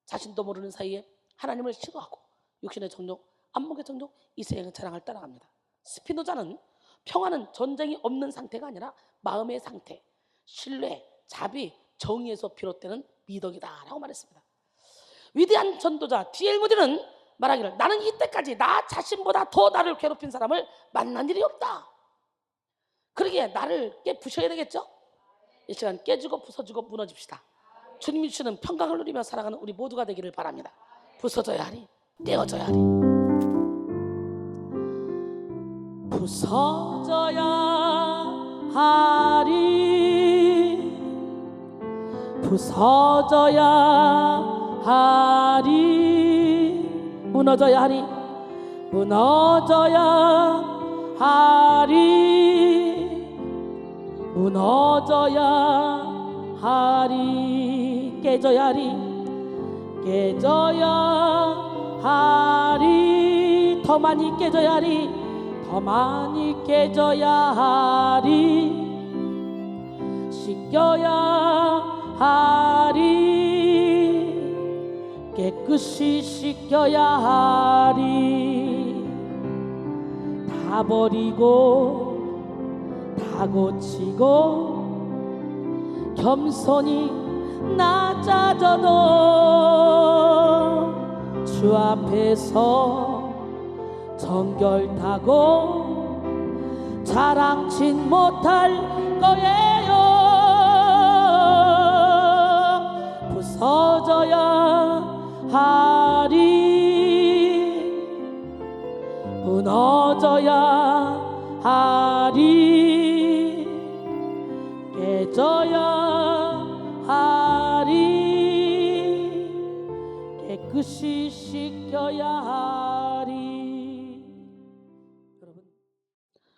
자신도 모르는 사이에 하나님을 싫어하고 육신의 정욕, 안목의 정욕, 이세의 자랑을 따라갑니다. 스피노자는 평화는 전쟁이 없는 상태가 아니라 마음의 상태, 신뢰, 자비, 정의에서 비롯되는 미덕이다라고 말했습니다. 위대한 전도자 D.L. 무디는 말하기를 나는 이때까지 나 자신보다 더 나를 괴롭힌 사람을 만난 일이 없다. 그러기에 나를 깨부셔야 되겠죠? 이 시간 깨지고 부서지고 무너집시다. 주님이 주시는 평강을 누리며 살아가는 우리 모두가 되기를 바랍니다. 부서져야 하리, 깨어져야 하리. 부서져야 하리, 부서져야 하리, 무너져야 하리, 무너져야 하리, 무너져야 하리, 깨져야 하리, 깨져야 하리, 더 많이 깨져야 하리, 더 많이 깨져야 하리, 씻겨야 하리, 깨끗이 씻겨야 하리, 다 버리고 다고치고 겸손히 낮아져도 주 앞에서 정결타고 자랑진 못할 거예요. 부서져야 하리, 무너져야 하리, 깨져야 하리, 깨끗이 씻겨야 하리. 여러분,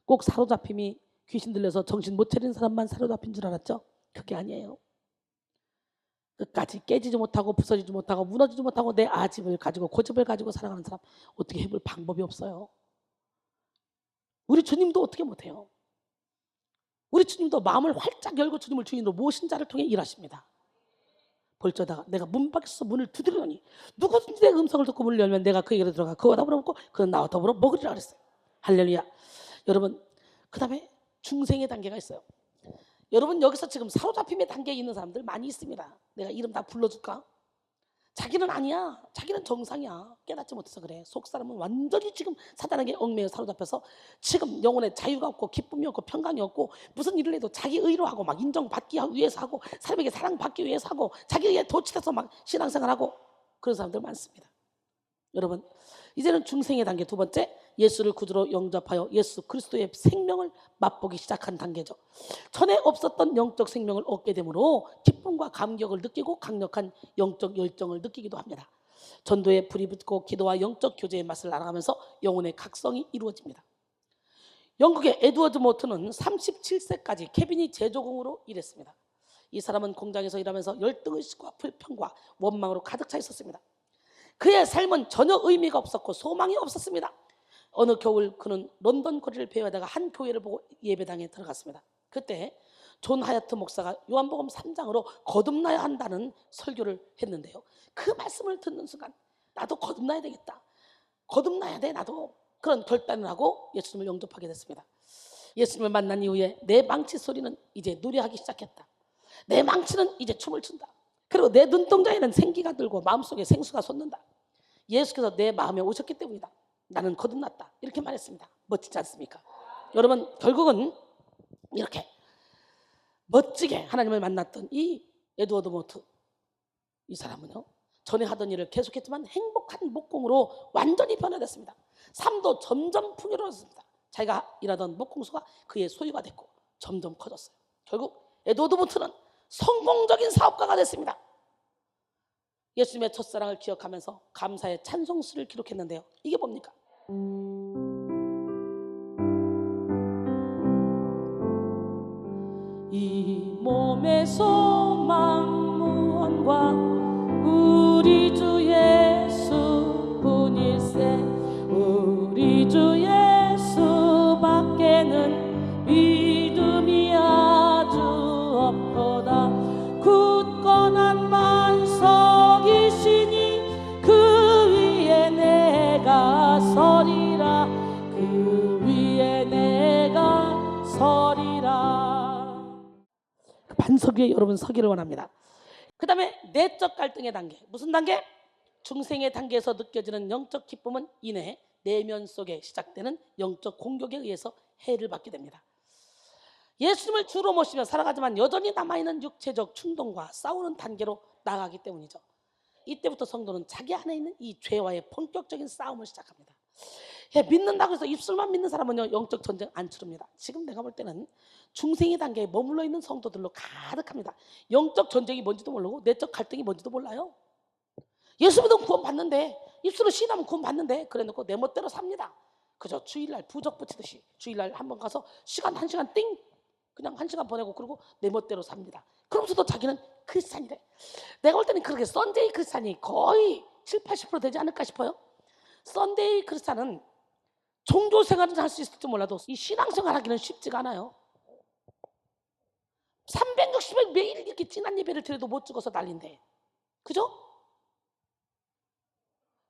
꼭 사로잡힘이 귀신 들려서 정신 못 차리는 사람만 사로잡힌 줄 알았죠? 그게 아니에요. 끝까지 깨지지 못하고 부서지지 못하고 무너지지 못하고 내 아집을 가지고 고집을 가지고 살아가는 사람 어떻게 해볼 방법이 없어요. 우리 주님도 어떻게 못해요. 우리 주님도 마음을 활짝 열고 주님을 주인으로 모신 자를 통해 일하십니다. 볼저다가 내가 문 밖에서 문을 두드리더니 누구든지 내 음성을 듣고 문을 열면 내가 그에게로 들어가 그와 더불어 먹고 그는 나와 더불어 먹으리라 그랬어요. 할렐루야. 여러분, 그 다음에 중생의 단계가 있어요. 여러분, 여기서 지금 사로잡힘의 단계에 있는 사람들 많이 있습니다. 내가 이름 다 불러줄까? 자기는 아니야. 자기는 정상이야. 깨닫지 못해서 그래. 속사람은 완전히 지금 사단에게 얽매여 사로잡혀서 지금 영혼에 자유가 없고 기쁨이 없고 평강이 없고 무슨 일을 해도 자기 의로 하고 막 인정받기 위해서 하고 사람에게 사랑받기 위해서 하고 자기 의에 도취돼서 막 신앙생활하고 그런 사람들 많습니다. 여러분, 이제는 중생의 단계 두 번째, 예수를 구주로 영접하여 예수 그리스도의 생명을 맛보기 시작한 단계죠. 전에 없었던 영적 생명을 얻게 되므로 기쁨과 감격을 느끼고 강력한 영적 열정을 느끼기도 합니다. 전도에 불이 붙고 기도와 영적 교제의 맛을 알아가면서 영혼의 각성이 이루어집니다. 영국의 에드워드 모트는 37세까지 캐비닛 제조공으로 일했습니다. 이 사람은 공장에서 일하면서 열등의식과 불평과 원망으로 가득 차 있었습니다. 그의 삶은 전혀 의미가 없었고 소망이 없었습니다. 어느 겨울 그는 런던 거리를 배회하다가 한 교회를 보고 예배당에 들어갔습니다. 그때 존 하야트 목사가 요한복음 3장으로 거듭나야 한다는 설교를 했는데요. 그 말씀을 듣는 순간 나도 거듭나야 되겠다. 거듭나야 돼 나도. 그런 결단을 하고 예수님을 영접하게 됐습니다. 예수님을 만난 이후에 내 망치 소리는 이제 노래하기 시작했다. 내 망치는 이제 춤을 춘다. 그리고 내 눈동자에는 생기가 들고 마음속에 생수가 솟는다. 예수께서 내 마음에 오셨기 때문이다. 나는 거듭났다. 이렇게 말했습니다. 멋지지 않습니까? 여러분, 결국은 이렇게 멋지게 하나님을 만났던 이 에드워드 모트, 이 사람은요, 전에 하던 일을 계속했지만 행복한 목공으로 완전히 변화됐습니다. 삶도 점점 풍요로워졌습니다. 자기가 일하던 목공소가 그의 소유가 됐고 점점 커졌어요. 결국 에드워드 모트는 성공적인 사업가가 됐습니다. 예수님의 첫사랑을 기억하면서 감사의 찬송시를 기록했는데요. 이게 뭡니까? 이 몸의 소망 무언과 우리 주 예수뿐일세. 우리 주 예수밖에는 믿음이 아주 없도다. 굳건한 반석이시니 그 위에 내가 서리라. 그 위에 내가 서리라. 그 반석 위에 여러분 서기를 원합니다. 그 다음에 내적 갈등의 단계. 무슨 단계? 중생의 단계에서 느껴지는 영적 기쁨은 이내 내면 속에 시작되는 영적 공격에 의해서 해를 받게 됩니다. 예수님을 주로 모시며 살아가지만 여전히 남아있는 육체적 충동과 싸우는 단계로 나가기 때문이죠. 이때부터 성도는 자기 안에 있는 이 죄와의 본격적인 싸움을 시작합니다. 믿는다고 해서 입술만 믿는 사람은요, 영적 전쟁 안 치릅니다. 지금 내가 볼 때는 중생의 단계에 머물러 있는 성도들로 가득합니다. 영적 전쟁이 뭔지도 모르고 내적 갈등이 뭔지도 몰라요. 예수 믿으면 구원 받는데, 입술로 시인하면 구원 받는데, 그래 놓고 내 멋대로 삽니다. 그저 주일날 부적 붙이듯이 주일날 한번 가서 시간 1시간 띵 그냥 1시간 보내고 그러고 내 멋대로 삽니다. 그러면서도 자기는 크리스찬이래. 내가 볼 때는 그렇게 썬데이 크리스찬이 거의 70-80% 되지 않을까 싶어요. 썬데이 크리스찬은 종교 생활은 할 수 있을지 몰라도 이 신앙생활 하기는 쉽지가 않아요. 360일 매일 이렇게 진한 예배를 드려도 못 죽어서 난린데, 그죠?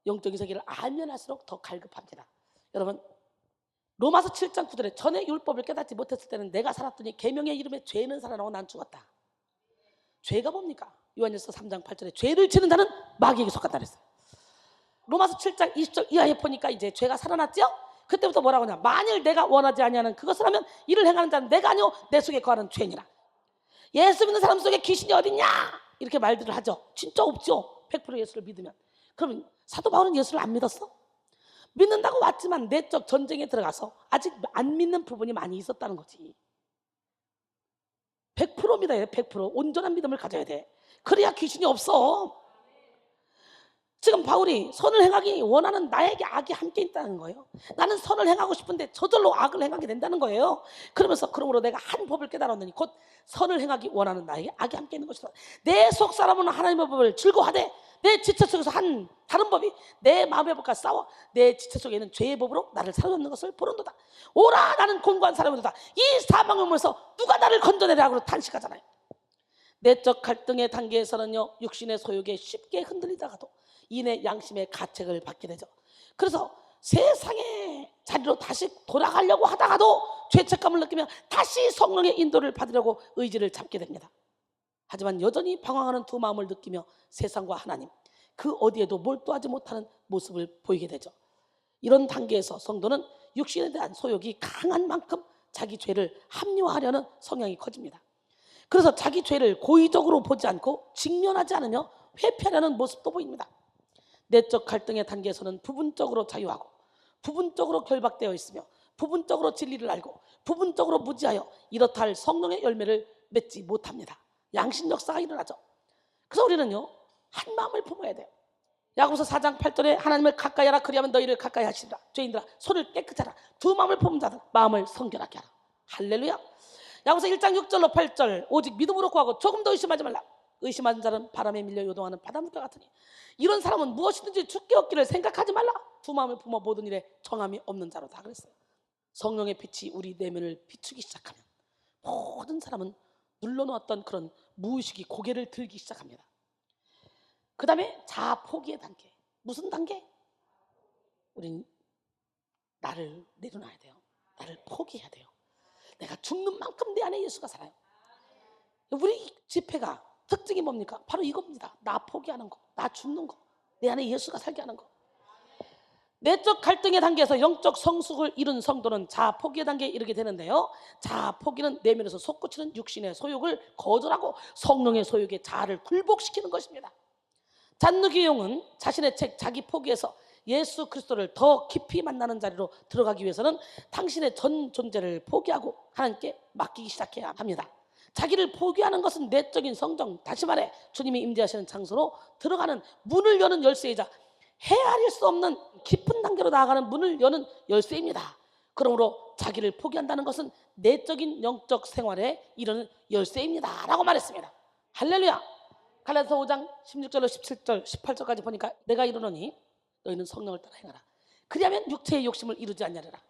영적인 세계를 알면 할수록 더 갈급합니다. 여러분, 로마서 7장 9절에 전에 율법을 깨닫지 못했을 때는 내가 살았더니 계명의 이름에 죄는 살아나고 난 죽었다. 죄가 뭡니까? 요한일서 3장 8절에 죄를 지는 자는 마귀에게 속한다 그랬어요. 로마서 7장 20절 이하에 보니까 이제 죄가 살아났죠? 그때부터 뭐라고 하냐? 만일 내가 원하지 아니하는 그것을 하면 이를 행하는 자는 내가 아니오 내 속에 거하는 죄니라. 예수 믿는 사람 속에 귀신이 어딨냐? 이렇게 말들을 하죠. 진짜 없죠. 100% 예수를 믿으면. 그럼 사도 바울은 예수를 안 믿었어? 믿는다고 왔지만 내적 전쟁에 들어가서 아직 안 믿는 부분이 많이 있었다는 거지. 100% 믿어야 돼. 100% 온전한 믿음을 가져야 돼. 그래야 귀신이 없어. 지금 바울이 선을 행하기 원하는 나에게 악이 함께 있다는 거예요. 나는 선을 행하고 싶은데 저절로 악을 행하게 된다는 거예요. 그러면서 그러므로 내가 한 법을 깨달았느니 곧 선을 행하기 원하는 나에게 악이 함께 있는 것이다. 내 속 사람은 하나님의 법을 즐거워하되 내 지체 속에서 한 다른 법이 내 마음의 법과 싸워 내 지체 속에 있는 죄의 법으로 나를 사로잡는 것을 보는도다. 오라 나는 곤고한 사람이로다. 이 사망을 보면서 누가 나를 건져내라고 탄식하잖아요. 내적 갈등의 단계에서는요 육신의 소욕에 쉽게 흔들리다가도 이내 양심의 가책을 받게 되죠. 그래서 세상의 자리로 다시 돌아가려고 하다가도 죄책감을 느끼며 다시 성령의 인도를 받으려고 의지를 잡게 됩니다. 하지만 여전히 방황하는 두 마음을 느끼며 세상과 하나님 그 어디에도 몰두하지 못하는 모습을 보이게 되죠. 이런 단계에서 성도는 육신에 대한 소욕이 강한 만큼 자기 죄를 합리화하려는 성향이 커집니다. 그래서 자기 죄를 고의적으로 보지 않고 직면하지 않으며 회피하려는 모습도 보입니다. 내적 갈등의 단계에서는 부분적으로 자유하고 부분적으로 결박되어 있으며 부분적으로 진리를 알고 부분적으로 무지하여 이렇다 할 성령의 열매를 맺지 못합니다. 양심 역사가 일어나죠. 그래서 우리는요 한 마음을 품어야 돼요. 야고보서 4장 8절에 하나님을 가까이 하라 그리하면 너희를 가까이 하시리라. 죄인들아 손을 깨끗이 하라. 두 마음을 품은 자들 마음을 성결하게 하라. 할렐루야. 야고보서 1장 6절로 8절 오직 믿음으로 구하고 조금 더 의심하지 말라. 의심하는 자는 바람에 밀려 요동하는 바닷물과 같으니 이런 사람은 무엇이든지 죽게 얻기를 생각하지 말라. 두 마음을 품어 모든 일에 정함이 없는 자로다 그랬어요. 성령의 빛이 우리 내면을 비추기 시작하면 모든 사람은 눌러놓았던 그런 무의식이 고개를 들기 시작합니다. 그 다음에 자아 포기의 단계. 무슨 단계? 우린 나를 내려놔야 돼요. 나를 포기해야 돼요. 내가 죽는 만큼 내 안에 예수가 살아요. 우리 집회가 특징이 뭡니까? 바로 이겁니다. 나 포기하는 거, 나 죽는 거, 내 안에 예수가 살게 하는 거. 내적 갈등의 단계에서 영적 성숙을 이룬 성도는 자아 포기의 단계에 이르게 되는데요. 자아 포기는 내면에서 솟구치는 육신의 소욕을 거절하고 성령의 소욕에 자아를 굴복시키는 것입니다. 잔누기용은 자신의 책 자기 포기에서 예수 그리스도를 더 깊이 만나는 자리로 들어가기 위해서는 당신의 전 존재를 포기하고 하나님께 맡기기 시작해야 합니다. 자기를 포기하는 것은 내적인 성정, 다시 말해 주님이 임재하시는 장소로 들어가는 문을 여는 열쇠이자 헤아릴 수 없는 깊은 단계로 나아가는 문을 여는 열쇠입니다. 그러므로 자기를 포기한다는 것은 내적인 영적 생활에 이르는 열쇠입니다 라고 말했습니다. 할렐루야. 갈라디아서 5장 16절로 17절 18절까지 보니까 내가 이르노니 너희는 성령을 따라 행하라. 그리하면 육체의 욕심을 이루지 않냐리라.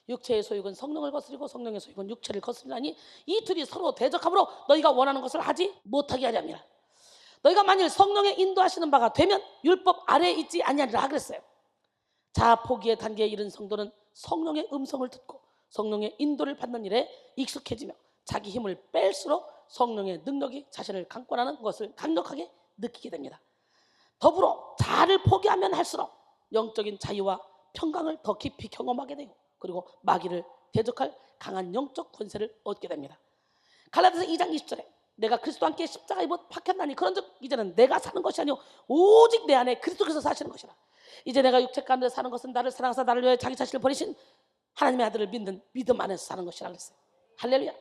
육체의 소욕은 성령을 거스리고 성령의 소욕은 육체를 거스리나니 이 둘이 서로 대적함으로 너희가 원하는 것을 하지 못하게 하려 함이라. 너희가 만일 성령의 인도하시는 바가 되면 율법 아래에 있지 아니하리라 그랬어요. 자아 포기의 단계에 이른 성도는 성령의 음성을 듣고 성령의 인도를 받는 일에 익숙해지며 자기 힘을 뺄수록 성령의 능력이 자신을 강권하는 것을 강력하게 느끼게 됩니다. 더불어 자아를 포기하면 할수록 영적인 자유와 평강을 더 깊이 경험하게 되고 그리고 마귀를 대적할 강한 영적 권세를 얻게 됩니다. 갈라디아서 2장 20절에 내가 그리스도와 함께 십자가에 못 박혔나니 그런즉 이제는 내가 사는 것이 아니오 오직 내 안에 그리스도께서 사시는 것이라. 이제 내가 육체 가운데 사는 것은 나를 사랑하사 나를 위하여 자기 자신을 버리신 하나님의 아들을 믿는 믿음 안에서 사는 것이라 그랬어요. 할렐루야.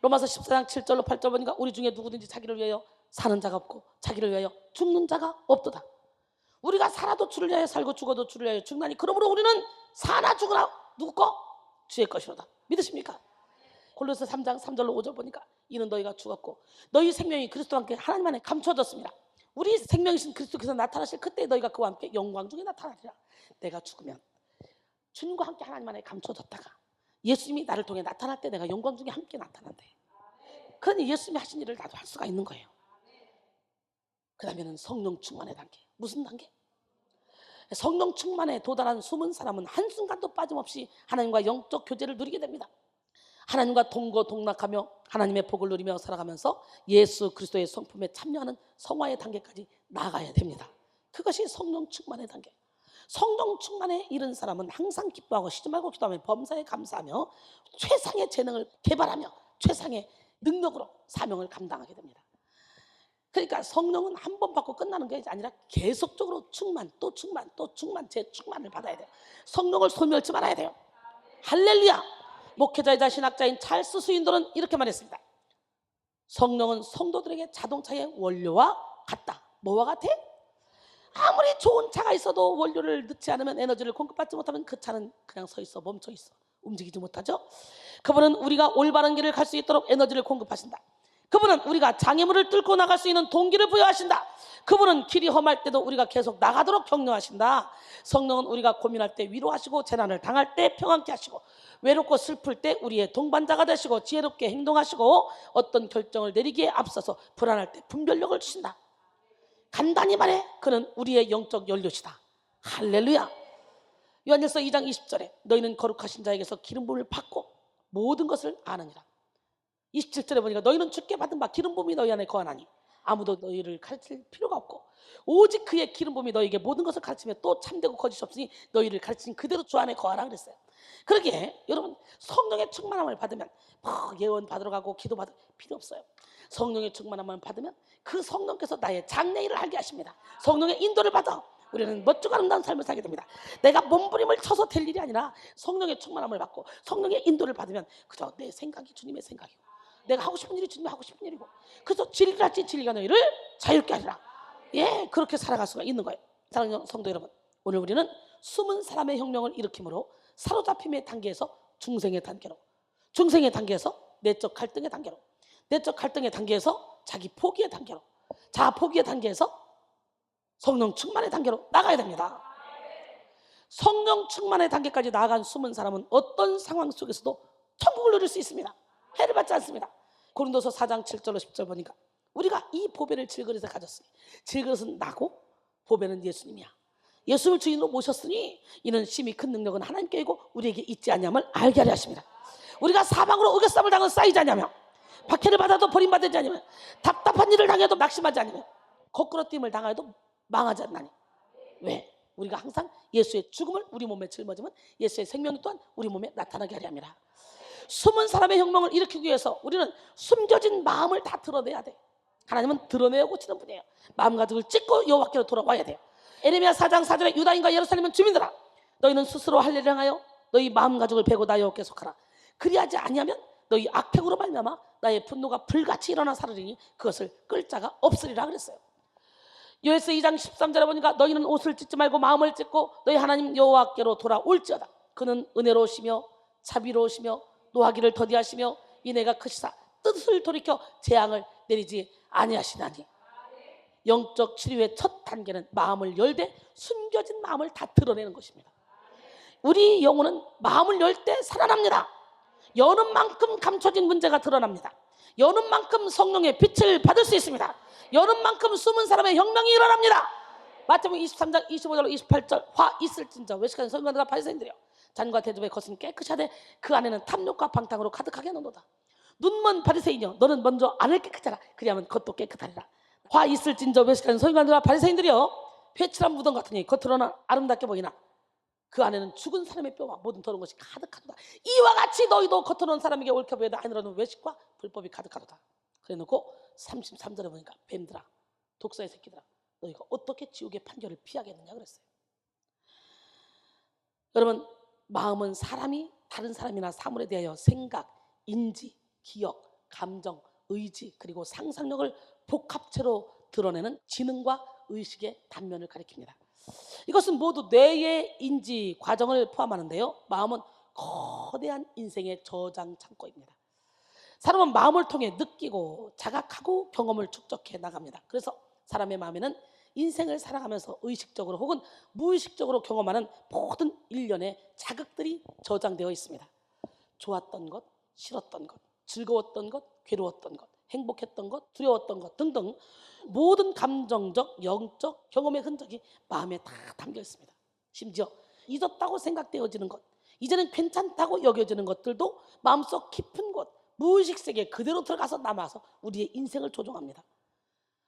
로마서 14장 7절로 8절 보니까 우리 중에 누구든지 자기를 위하여 사는 자가 없고 자기를 위하여 죽는 자가 없도다. 우리가 살아도 주를 위하여 살고 죽어도 주를 위하여 죽나니 그러므로 우리는 사나 죽으나 누구 거? 주의 것이로다. 믿으십니까? 골로새 3장 3절로 5절 보니까 이는 너희가 죽었고 너희 생명이 그리스도와 함께 하나님 안에 감춰졌습니다. 우리 생명이신 그리스도께서 나타나실 그때 너희가 그와 함께 영광 중에 나타나리라. 내가 죽으면 주님과 함께 하나님 안에 감춰졌다가 예수님이 나를 통해 나타날 때 내가 영광 중에 함께 나타난대. 그러니 예수님이 하신 일을 나도 할 수가 있는 거예요. 그 다음에는 성령 충만의 단계. 무슨 단계? 성령 충만에 도달한 숨은 사람은 한순간도 빠짐없이 하나님과 영적 교제를 누리게 됩니다. 하나님과 동거동락하며 하나님의 복을 누리며 살아가면서 예수 그리스도의 성품에 참여하는 성화의 단계까지 나아가야 됩니다. 그것이 성령 충만의 단계. 성령 충만에 이른 사람은 항상 기뻐하고 쉬지 말고 기도하며 범사에 감사하며 최상의 재능을 개발하며 최상의 능력으로 사명을 감당하게 됩니다. 그러니까 성령은 한 번 받고 끝나는 게 아니라 계속적으로 충만, 또 충만, 또 충만, 재충만을 받아야 돼요. 성령을 소멸치 말아야 돼요. 할렐루야. 목회자이자 신학자인 찰스 스윈도는 이렇게 말했습니다. 성령은 성도들에게 자동차의 원료와 같다. 뭐와 같아? 아무리 좋은 차가 있어도 원료를 넣지 않으면, 에너지를 공급받지 못하면 그 차는 그냥 서 있어, 멈춰 있어, 움직이지 못하죠. 그분은 우리가 올바른 길을 갈 수 있도록 에너지를 공급하신다. 그분은 우리가 장애물을 뚫고 나갈 수 있는 동기를 부여하신다. 그분은 길이 험할 때도 우리가 계속 나가도록 격려하신다. 성령은 우리가 고민할 때 위로하시고, 재난을 당할 때 평안케 하시고, 외롭고 슬플 때 우리의 동반자가 되시고, 지혜롭게 행동하시고, 어떤 결정을 내리기에 앞서서 불안할 때 분별력을 주신다. 간단히 말해 그는 우리의 영적 연료시다. 할렐루야. 요한일서 2장 20절에 너희는 거룩하신 자에게서 기름 부음을 받고 모든 것을 아느니라. 27절에 보니까 너희는 주께 받은 바 기름 부음이 너희 안에 거하나니 아무도 너희를 가르칠 필요가 없고 오직 그의 기름 부음이 너희에게 모든 것을 가르치며 또 참되고 거짓이 없으니 너희를 가르친 그대로 주 안에 거하라 그랬어요. 그러기에 여러분, 성령의 충만함을 받으면 예언 받으러 가고 기도 받을 필요 없어요. 성령의 충만함을 받으면 그 성령께서 나의 장래일을 알게 하십니다. 성령의 인도를 받아 우리는 멋지고 아름다운 삶을 살게 됩니다. 내가 몸부림을 쳐서 될 일이 아니라 성령의 충만함을 받고 성령의 인도를 받으면 그저 내 생각이 주님의 생각이고, 내가 하고 싶은 일이 주님이 하고 싶은 일이고, 그래서 진리같이 진리가 너희를 자유롭게 하리라. 예, 그렇게 살아갈 수가 있는 거예요. 사랑하는 성도 여러분, 오늘 우리는 숨은 사람의 혁명을 일으킴으로 사로잡힘의 단계에서 중생의 단계로, 중생의 단계에서 내적 갈등의 단계로, 내적 갈등의 단계에서 자기 포기의 단계로, 자아 포기의 단계에서 성령 충만의 단계로 나가야 됩니다. 성령 충만의 단계까지 나아간 숨은 사람은 어떤 상황 속에서도 천국을 누릴 수 있습니다. 해를 받지 않습니다. 고린도서 4장 7절로 10절 보니까 우리가 이 보배를 질그릇에 가졌으니 질그릇은 나고 보배는 예수님이야. 예수를 주인으로 모셨으니 이는 심히 큰 능력은 하나님께 있고 우리에게 있지 않냐면 알게 하려 하십니다. 우리가 사방으로 의결삼을 당하고 쌓이지 않냐며, 박해를 받아도 버림받지 않냐며, 답답한 일을 당해도 낙심하지 않냐며, 거꾸로뛰임을 당하여도 망하지 않나니. 왜? 우리가 항상 예수의 죽음을 우리 몸에 짊어지면 예수의 생명이 또한 우리 몸에 나타나게 하려 합니다. 숨은 사람의 혁명을 일으키기 위해서 우리는 숨겨진 마음을 다 드러내야 돼. 하나님은 드러내어 고치는 분이에요. 마음가짐을 찢고 여호와께로 돌아와야 돼요. 에레미야 4장 4절에 유다인과 예루살렘 주민들아, 너희는 스스로 할 일을 향하여 너희 마음가짐을 베고 나 여호와께 속하라. 그리하지 아니하면 너희 악행으로 말미암아 나의 분노가 불같이 일어나 사르리니 그것을 끌 자가 없으리라 그랬어요. 요에스 2장 13절에 보니까 너희는 옷을 찢지 말고 마음을 찢고 너희 하나님 여호와께로 돌아올지어다. 그는 은혜로우시며 자비로우시며 노하기를 더디하시며 이내가 크시사 뜻을 돌이켜 재앙을 내리지 아니하시나니. 영적 치료의 첫 단계는 마음을 열되 숨겨진 마음을 다 드러내는 것입니다. 우리 영혼은 마음을 열 때 살아납니다. 여는 만큼 감춰진 문제가 드러납니다. 여는 만큼 성령의 빛을 받을 수 있습니다. 여는 만큼 숨은 사람의 혁명이 일어납니다. 마태복음 23장 25절 28절 화 있을진저 외식하는 서기관들과 바리새인들이여, 잔과 대접의 것은 깨끗이 하되 그 안에는 탐욕과 방탕으로 가득하게 하는도다. 눈먼 바리새인이여, 너는 먼저 안을 깨끗이 하라. 그리하면 겉도 깨끗하리라. 화 있을진저 외식하는 서기관들과 바리새인들이여, 회칠한 무덤 같으니 겉으로는 아름답게 보이나 그 안에는 죽은 사람의 뼈와 모든 더러운 것이 가득하도다. 이와 같이 너희도 겉으로는 사람에게 옳게 보여도 안으로는 외식과 불법이 가득하도다. 그래놓고 33절에 보니까 뱀들아, 독사의 새끼들아, 너희가 어떻게 지옥의 판결을 피하겠느냐 그랬어요. 여러분, 마음은 사람이 다른 사람이나 사물에 대하여 생각, 인지, 기억, 감정, 의지 그리고 상상력을 복합체로 드러내는 지능과 의식의 단면을 가리킵니다. 이것은 모두 뇌의 인지 과정을 포함하는데요, 마음은 거대한 인생의 저장 창고입니다. 사람은 마음을 통해 느끼고 자각하고 경험을 축적해 나갑니다. 그래서 사람의 마음에는 인생을 살아가면서 의식적으로 혹은 무의식적으로 경험하는 모든 일련의 자극들이 저장되어 있습니다. 좋았던 것, 싫었던 것, 즐거웠던 것, 괴로웠던 것, 행복했던 것, 두려웠던 것 등등 모든 감정적, 영적 경험의 흔적이 마음에 다 담겨 있습니다. 심지어 잊었다고 생각되어지는 것, 이제는 괜찮다고 여겨지는 것들도 마음속 깊은 곳, 무의식 세계에 그대로 들어가서 남아서 우리의 인생을 조종합니다.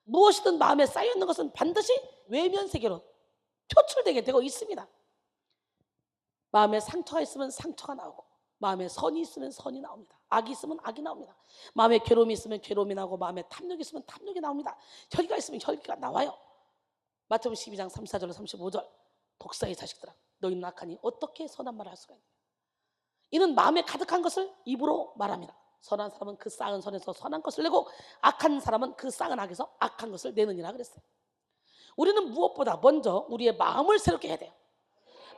무엇이든 마음에 쌓여있는 것은 반드시 외면 세계로 표출되게 되고 있습니다. 마음에 상처가 있으면 상처가 나오고, 마음에 선이 있으면 선이 나옵니다. 악이 있으면 악이 나옵니다. 마음에 괴로움이 있으면 괴로움이 나오고, 마음에 탐욕이 있으면 탐욕이 나옵니다. 혈기가 있으면 혈기가 나와요. 마태복음 12장 34절 35절, 독사의 자식들아, 너희는 악하니 어떻게 선한 말을 할 수가 있느냐. 이는 마음에 가득한 것을 입으로 말합니다. 선한 사람은 그 싹은 선에서 선한 것을 내고, 악한 사람은 그 싹은 악에서 악한 것을 내느니라 그랬어요. 우리는 무엇보다 먼저 우리의 마음을 새롭게 해야 돼요.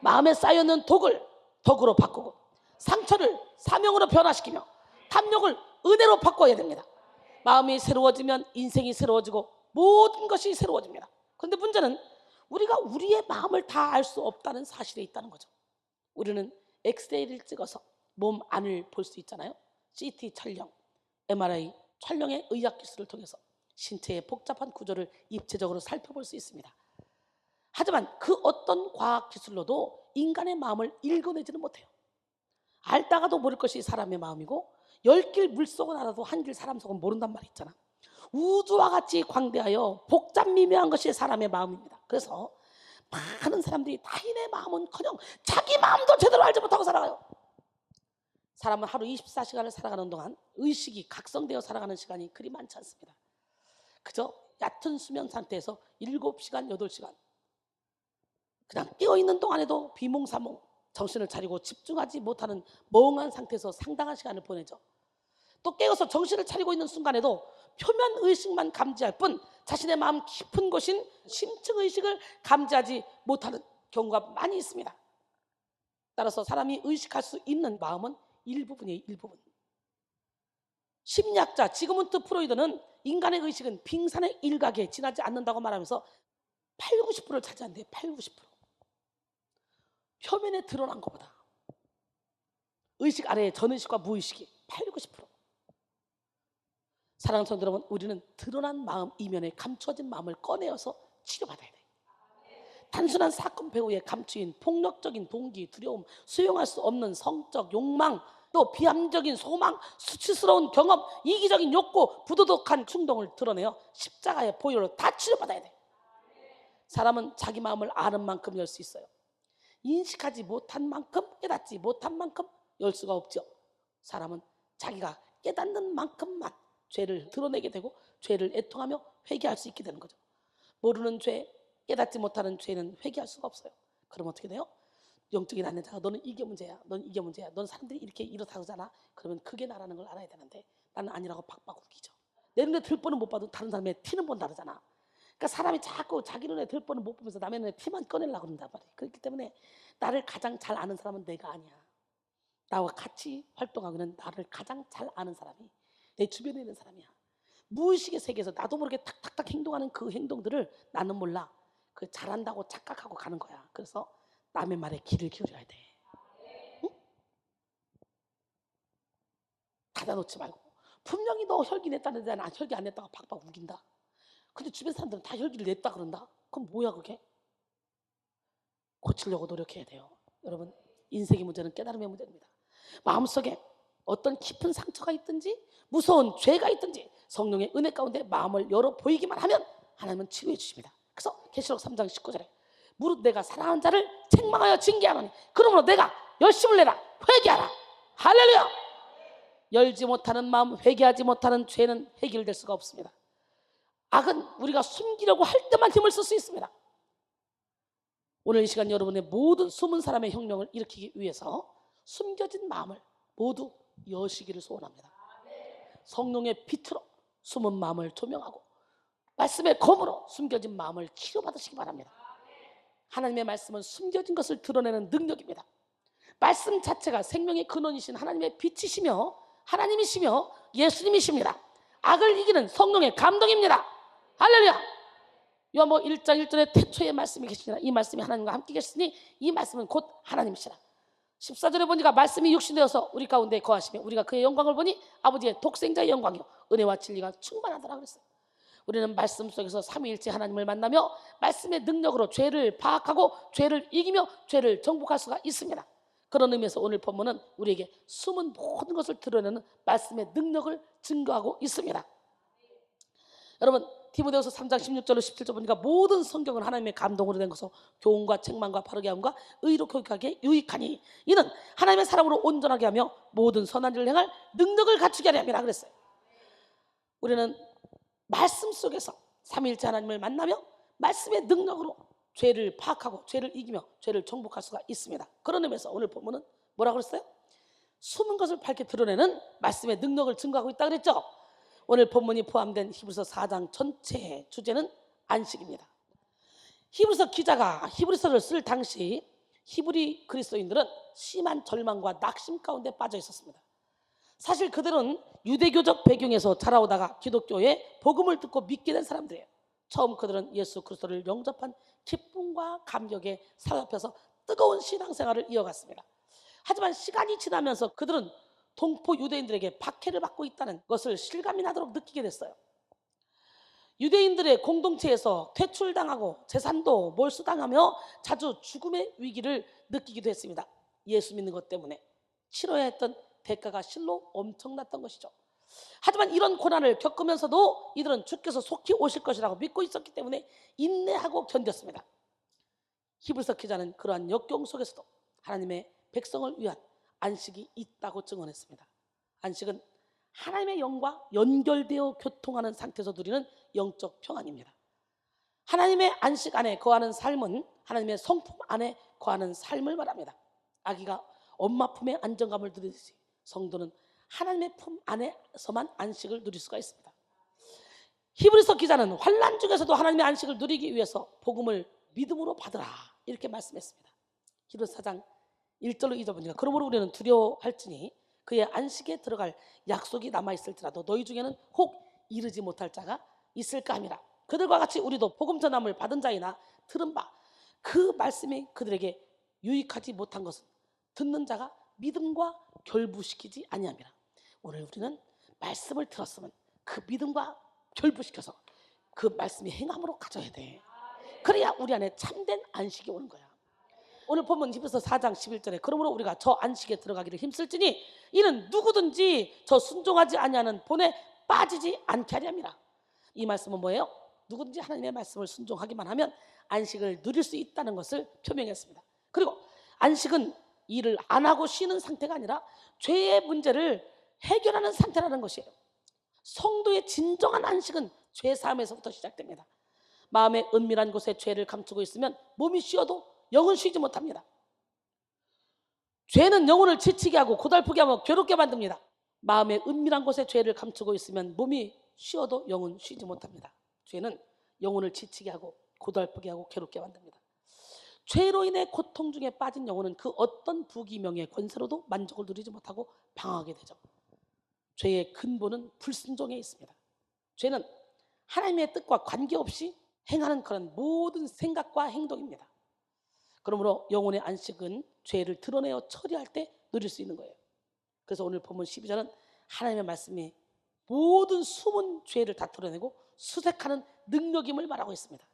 마음에 쌓여있는 독을 덕으로 바꾸고, 상처를 사명으로 변화시키며, 탐욕을 은혜로 바꿔야 됩니다. 마음이 새로워지면 인생이 새로워지고 모든 것이 새로워집니다. 그런데 문제는 우리가 우리의 마음을 다 알 수 없다는 사실에 있다는 거죠. 우리는 엑스레이를 찍어서 몸 안을 볼 수 있잖아요. CT 촬영, MRI 촬영의 의학 기술을 통해서 신체의 복잡한 구조를 입체적으로 살펴볼 수 있습니다. 하지만 그 어떤 과학 기술로도 인간의 마음을 읽어내지는 못해요. 알다가도 모를 것이 사람의 마음이고, 10길 물속은 알아도 한 길 사람 속은 모른단 말이 있잖아. 우주와 같이 광대하여 복잡 미묘한 것이 사람의 마음입니다. 그래서 많은 사람들이 타인의 마음은커녕 자기 마음도 제대로 알지 못하고 살아가요. 사람은 하루 24시간을 살아가는 동안 의식이 각성되어 살아가는 시간이 그리 많지 않습니다. 그저 얕은 수면 상태에서 7시간, 8시간 그냥 깨어있는 동안에도 비몽사몽, 정신을 차리고 집중하지 못하는 멍한 상태에서 상당한 시간을 보내죠. 또 깨어서 정신을 차리고 있는 순간에도 표면 의식만 감지할 뿐 자신의 마음 깊은 곳인 심층 의식을 감지하지 못하는 경우가 많이 있습니다. 따라서 사람이 의식할 수 있는 마음은 일부분이에요. 일부분. 심리학자 지그문트 프로이드는 인간의 의식은 빙산의 일각에 지나지 않는다고 말하면서 80~90%를 차지한대요. 80~90%. 표면에 드러난 것보다 의식 아래에 전의식과 무의식이 80~90%. 사랑하는 성도 여러분, 우리는 드러난 마음 이면에 감추어진 마음을 꺼내어서 치료받아야 돼요. 단순한 사건 배후에 감추인 폭력적인 동기, 두려움, 수용할 수 없는 성적 욕망, 또 비합리적인 소망, 수치스러운 경험, 이기적인 욕구, 부도덕한 충동을 드러내어 십자가의 보혈로 다 치료받아야 돼요. 사람은 자기 마음을 아는 만큼 열 수 있어요. 인식하지 못한 만큼, 깨닫지 못한 만큼 열 수가 없죠. 사람은 자기가 깨닫는 만큼만 죄를 드러내게 되고 죄를 애통하며 회개할 수 있게 되는 거죠. 모르는 죄, 깨닫지 못하는 죄는 회개할 수가 없어요. 그럼 어떻게 돼요? 영적인 안내자가 너는 이게 문제야, 넌 이게 문제야, 넌 사람들이 이렇게 이렇다잖아. 그러면 그게 나라는 걸 알아야 되는데 나는 아니라고 박박 우기죠. 내 눈에 들 뻔은 못 봐도 다른 사람의 티는 본 다르잖아. 그러니까 사람이 자꾸 자기 눈에 들 뻔은 못 보면서 남의 눈에 티만 꺼내려고 그런단 말이에요. 그렇기 때문에 나를 가장 잘 아는 사람은 내가 아니야. 나와 같이 활동하고는 나를 가장 잘 아는 사람이 내 주변에 있는 사람이야. 무의식의 세계에서 나도 모르게 탁탁탁 행동하는 그 행동들을 나는 몰라. 그 잘한다고 착각하고 가는 거야. 그래서 남의 말에 귀를 기울여야 돼. 응? 닫아놓지 말고. 분명히 너 혈기 냈다는데 난 혈기 안 냈다고 박박 우긴다. 근데 주변 사람들은 다 혈기를 냈다 그런다. 그럼 뭐야 그게? 고치려고 노력해야 돼요. 여러분, 인생의 문제는 깨달음의 문제입니다. 마음속에 어떤 깊은 상처가 있든지 무서운 죄가 있든지 성령의 은혜 가운데 마음을 열어 보이기만 하면 하나님은 치료해 주십니다. 그래서 계시록 3장 19절에 무릇 내가 사랑하는 자를 책망하여 징계하노니 그러므로 내가 열심을 내라. 회개하라. 할렐루야. 열지 못하는 마음, 회개하지 못하는 죄는 해결될 수가 없습니다. 악은 우리가 숨기려고 할 때만 힘을 쓸 수 있습니다. 오늘 이 시간 여러분의 모든 숨은 사람의 혁명을 일으키기 위해서 숨겨진 마음을 모두 여시기를 소원합니다. 성령의 빛으로 숨은 마음을 조명하고 말씀의 검으로 숨겨진 마음을 치료받으시기 바랍니다. 하나님의 말씀은 숨겨진 것을 드러내는 능력입니다. 말씀 자체가 생명의 근원이신 하나님의 빛이시며 하나님이시며 예수님이십니다. 악을 이기는 성령의 감동입니다. 할렐루야. 요한복음 1장 1절에 태초에 말씀이 계시니라. 이 말씀이 하나님과 함께 계시니 이 말씀은 곧 하나님이시라. 14절에 보니까 말씀이 육신되어서 우리 가운데 거하시며 우리가 그의 영광을 보니 아버지의 독생자의 영광이요 은혜와 진리가 충만하더라 그랬어요. 우리는 말씀 속에서 삼위일체 하나님을 만나며 말씀의 능력으로 죄를 파악하고 죄를 이기며 죄를 정복할 수가 있습니다. 그런 의미에서 오늘 본문은 우리에게 숨은 모든 것을 드러내는 말씀의 능력을 증거하고 있습니다. 여러분, 디모데후서 3장 16절로 17절 보니까 모든 성경은 하나님의 감동으로 된 것으로 교훈과 책망과 바르게 함과 의로 교육하기에 유익하니 이는 하나님의 사람으로 온전하게 하며 모든 선한 일을 행할 능력을 갖추게 하려 함이라 그랬어요. 우리는 말씀 속에서 삼위일체 하나님을 만나며 말씀의 능력으로 죄를 파악하고 죄를 이기며 죄를 정복할 수가 있습니다. 그런 의미에서 오늘 본문은 뭐라고 그랬어요? 숨은 것을 밝게 드러내는 말씀의 능력을 증거하고 있다 그랬죠. 오늘 본문이 포함된 히브리서 4장 전체의 주제는 안식입니다. 히브리서 기자가 히브리서를 쓸 당시 히브리 그리스도인들은 심한 절망과 낙심 가운데 빠져 있었습니다. 사실 그들은 유대교적 배경에서 자라오다가 기독교의 복음을 듣고 믿게 된 사람들이에요. 처음 그들은 예수 그리스도를 영접한 기쁨과 감격에 사로잡혀서 뜨거운 신앙생활을 이어갔습니다. 하지만 시간이 지나면서 그들은 동포 유대인들에게 박해를 받고 있다는 것을 실감이 나도록 느끼게 됐어요. 유대인들의 공동체에서 퇴출당하고 재산도 몰수당하며 자주 죽음의 위기를 느끼기도 했습니다. 예수 믿는 것 때문에 치러야 했던 대가가 실로 엄청났던 것이죠. 하지만 이런 고난을 겪으면서도 이들은 주께서 속히 오실 것이라고 믿고 있었기 때문에 인내하고 견뎠습니다. 히브리서 기자는 그러한 역경 속에서도 하나님의 백성을 위한 안식이 있다고 증언했습니다. 안식은 하나님의 영과 연결되어 교통하는 상태에서 누리는 영적 평안입니다. 하나님의 안식 안에 거하는 삶은 하나님의 성품 안에 거하는 삶을 말합니다. 아기가 엄마 품의 안정감을 누리듯이 성도는 하나님의 품 안에서만 안식을 누릴 수가 있습니다. 히브리서 기자는 환난 중에서도 하나님의 안식을 누리기 위해서 복음을 믿음으로 받으라 이렇게 말씀했습니다. 히브리서 4장 1절로 2절 보니까 그러므로 우리는 두려워할지니 그의 안식에 들어갈 약속이 남아있을지라도 너희 중에는 혹 이르지 못할 자가 있을까 함이라. 그들과 같이 우리도 복음 전함을 받은 자이나 들은 바 그 말씀이 그들에게 유익하지 못한 것은 듣는 자가 믿음과 결부시키지 아니함이라. 오늘 우리는 말씀을 들었으면 그 믿음과 결부시켜서 그 말씀이 행함으로 가져야 돼. 그래야 우리 안에 참된 안식이 오는 거야. 오늘 본문 히브리서 4장 11절에 그러므로 우리가 저 안식에 들어가기를 힘쓸지니 이는 누구든지 저 순종하지 아니하는 본에 빠지지 않게 하려 함이라. 이 말씀은 뭐예요? 누구든지 하나님의 말씀을 순종하기만 하면 안식을 누릴 수 있다는 것을 표명했습니다. 그리고 안식은 일을 안 하고 쉬는 상태가 아니라 죄의 문제를 해결하는 상태라는 것이에요. 성도의 진정한 안식은 죄 사함에서부터 시작됩니다. 마음의 은밀한 곳에 죄를 감추고 있으면 몸이 쉬어도 영은 쉬지 못합니다. 죄는 영혼을 지치게 하고 고달프게 하고 괴롭게 만듭니다. 마음의 은밀한 곳에 죄를 감추고 있으면 몸이 쉬어도 영은 쉬지 못합니다. 죄는 영혼을 지치게 하고 고달프게 하고 괴롭게 만듭니다. 죄로 인해 고통 중에 빠진 영혼은 그 어떤 부귀명예 권세로도 만족을 누리지 못하고 방황하게 되죠. 죄의 근본은 불순종에 있습니다. 죄는 하나님의 뜻과 관계없이 행하는 그런 모든 생각과 행동입니다. 그러므로 영혼의 안식은 죄를 드러내어 처리할 때 누릴 수 있는 거예요. 그래서 오늘 본문 12절은 하나님의 말씀이 모든 숨은 죄를 다 드러내고 수색하는 능력임을 말하고 있습니다.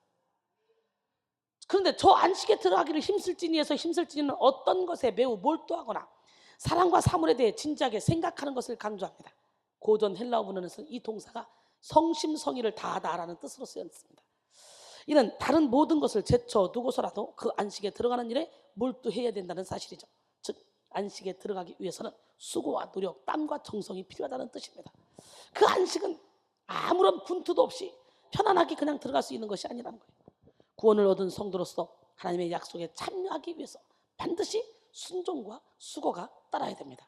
그런데 저 안식에 들어가기를 힘쓸지니에서 힘쓸지니는 어떤 것에 매우 몰두하거나 사랑과 사물에 대해 진지하게 생각하는 것을 강조합니다. 고전 헬라어 문헌에서는 이 동사가 성심성의를 다하다라는 뜻으로 쓰였습니다. 이는 다른 모든 것을 제쳐두고서라도 그 안식에 들어가는 일에 몰두해야 된다는 사실이죠. 즉 안식에 들어가기 위해서는 수고와 노력, 땀과 정성이 필요하다는 뜻입니다. 그 안식은 아무런 분투도 없이 편안하게 그냥 들어갈 수 있는 것이 아니라는 거예요. 구원을 얻은 성도로서 하나님의 약속에 참여하기 위해서 반드시 순종과 수고가 따라야 됩니다.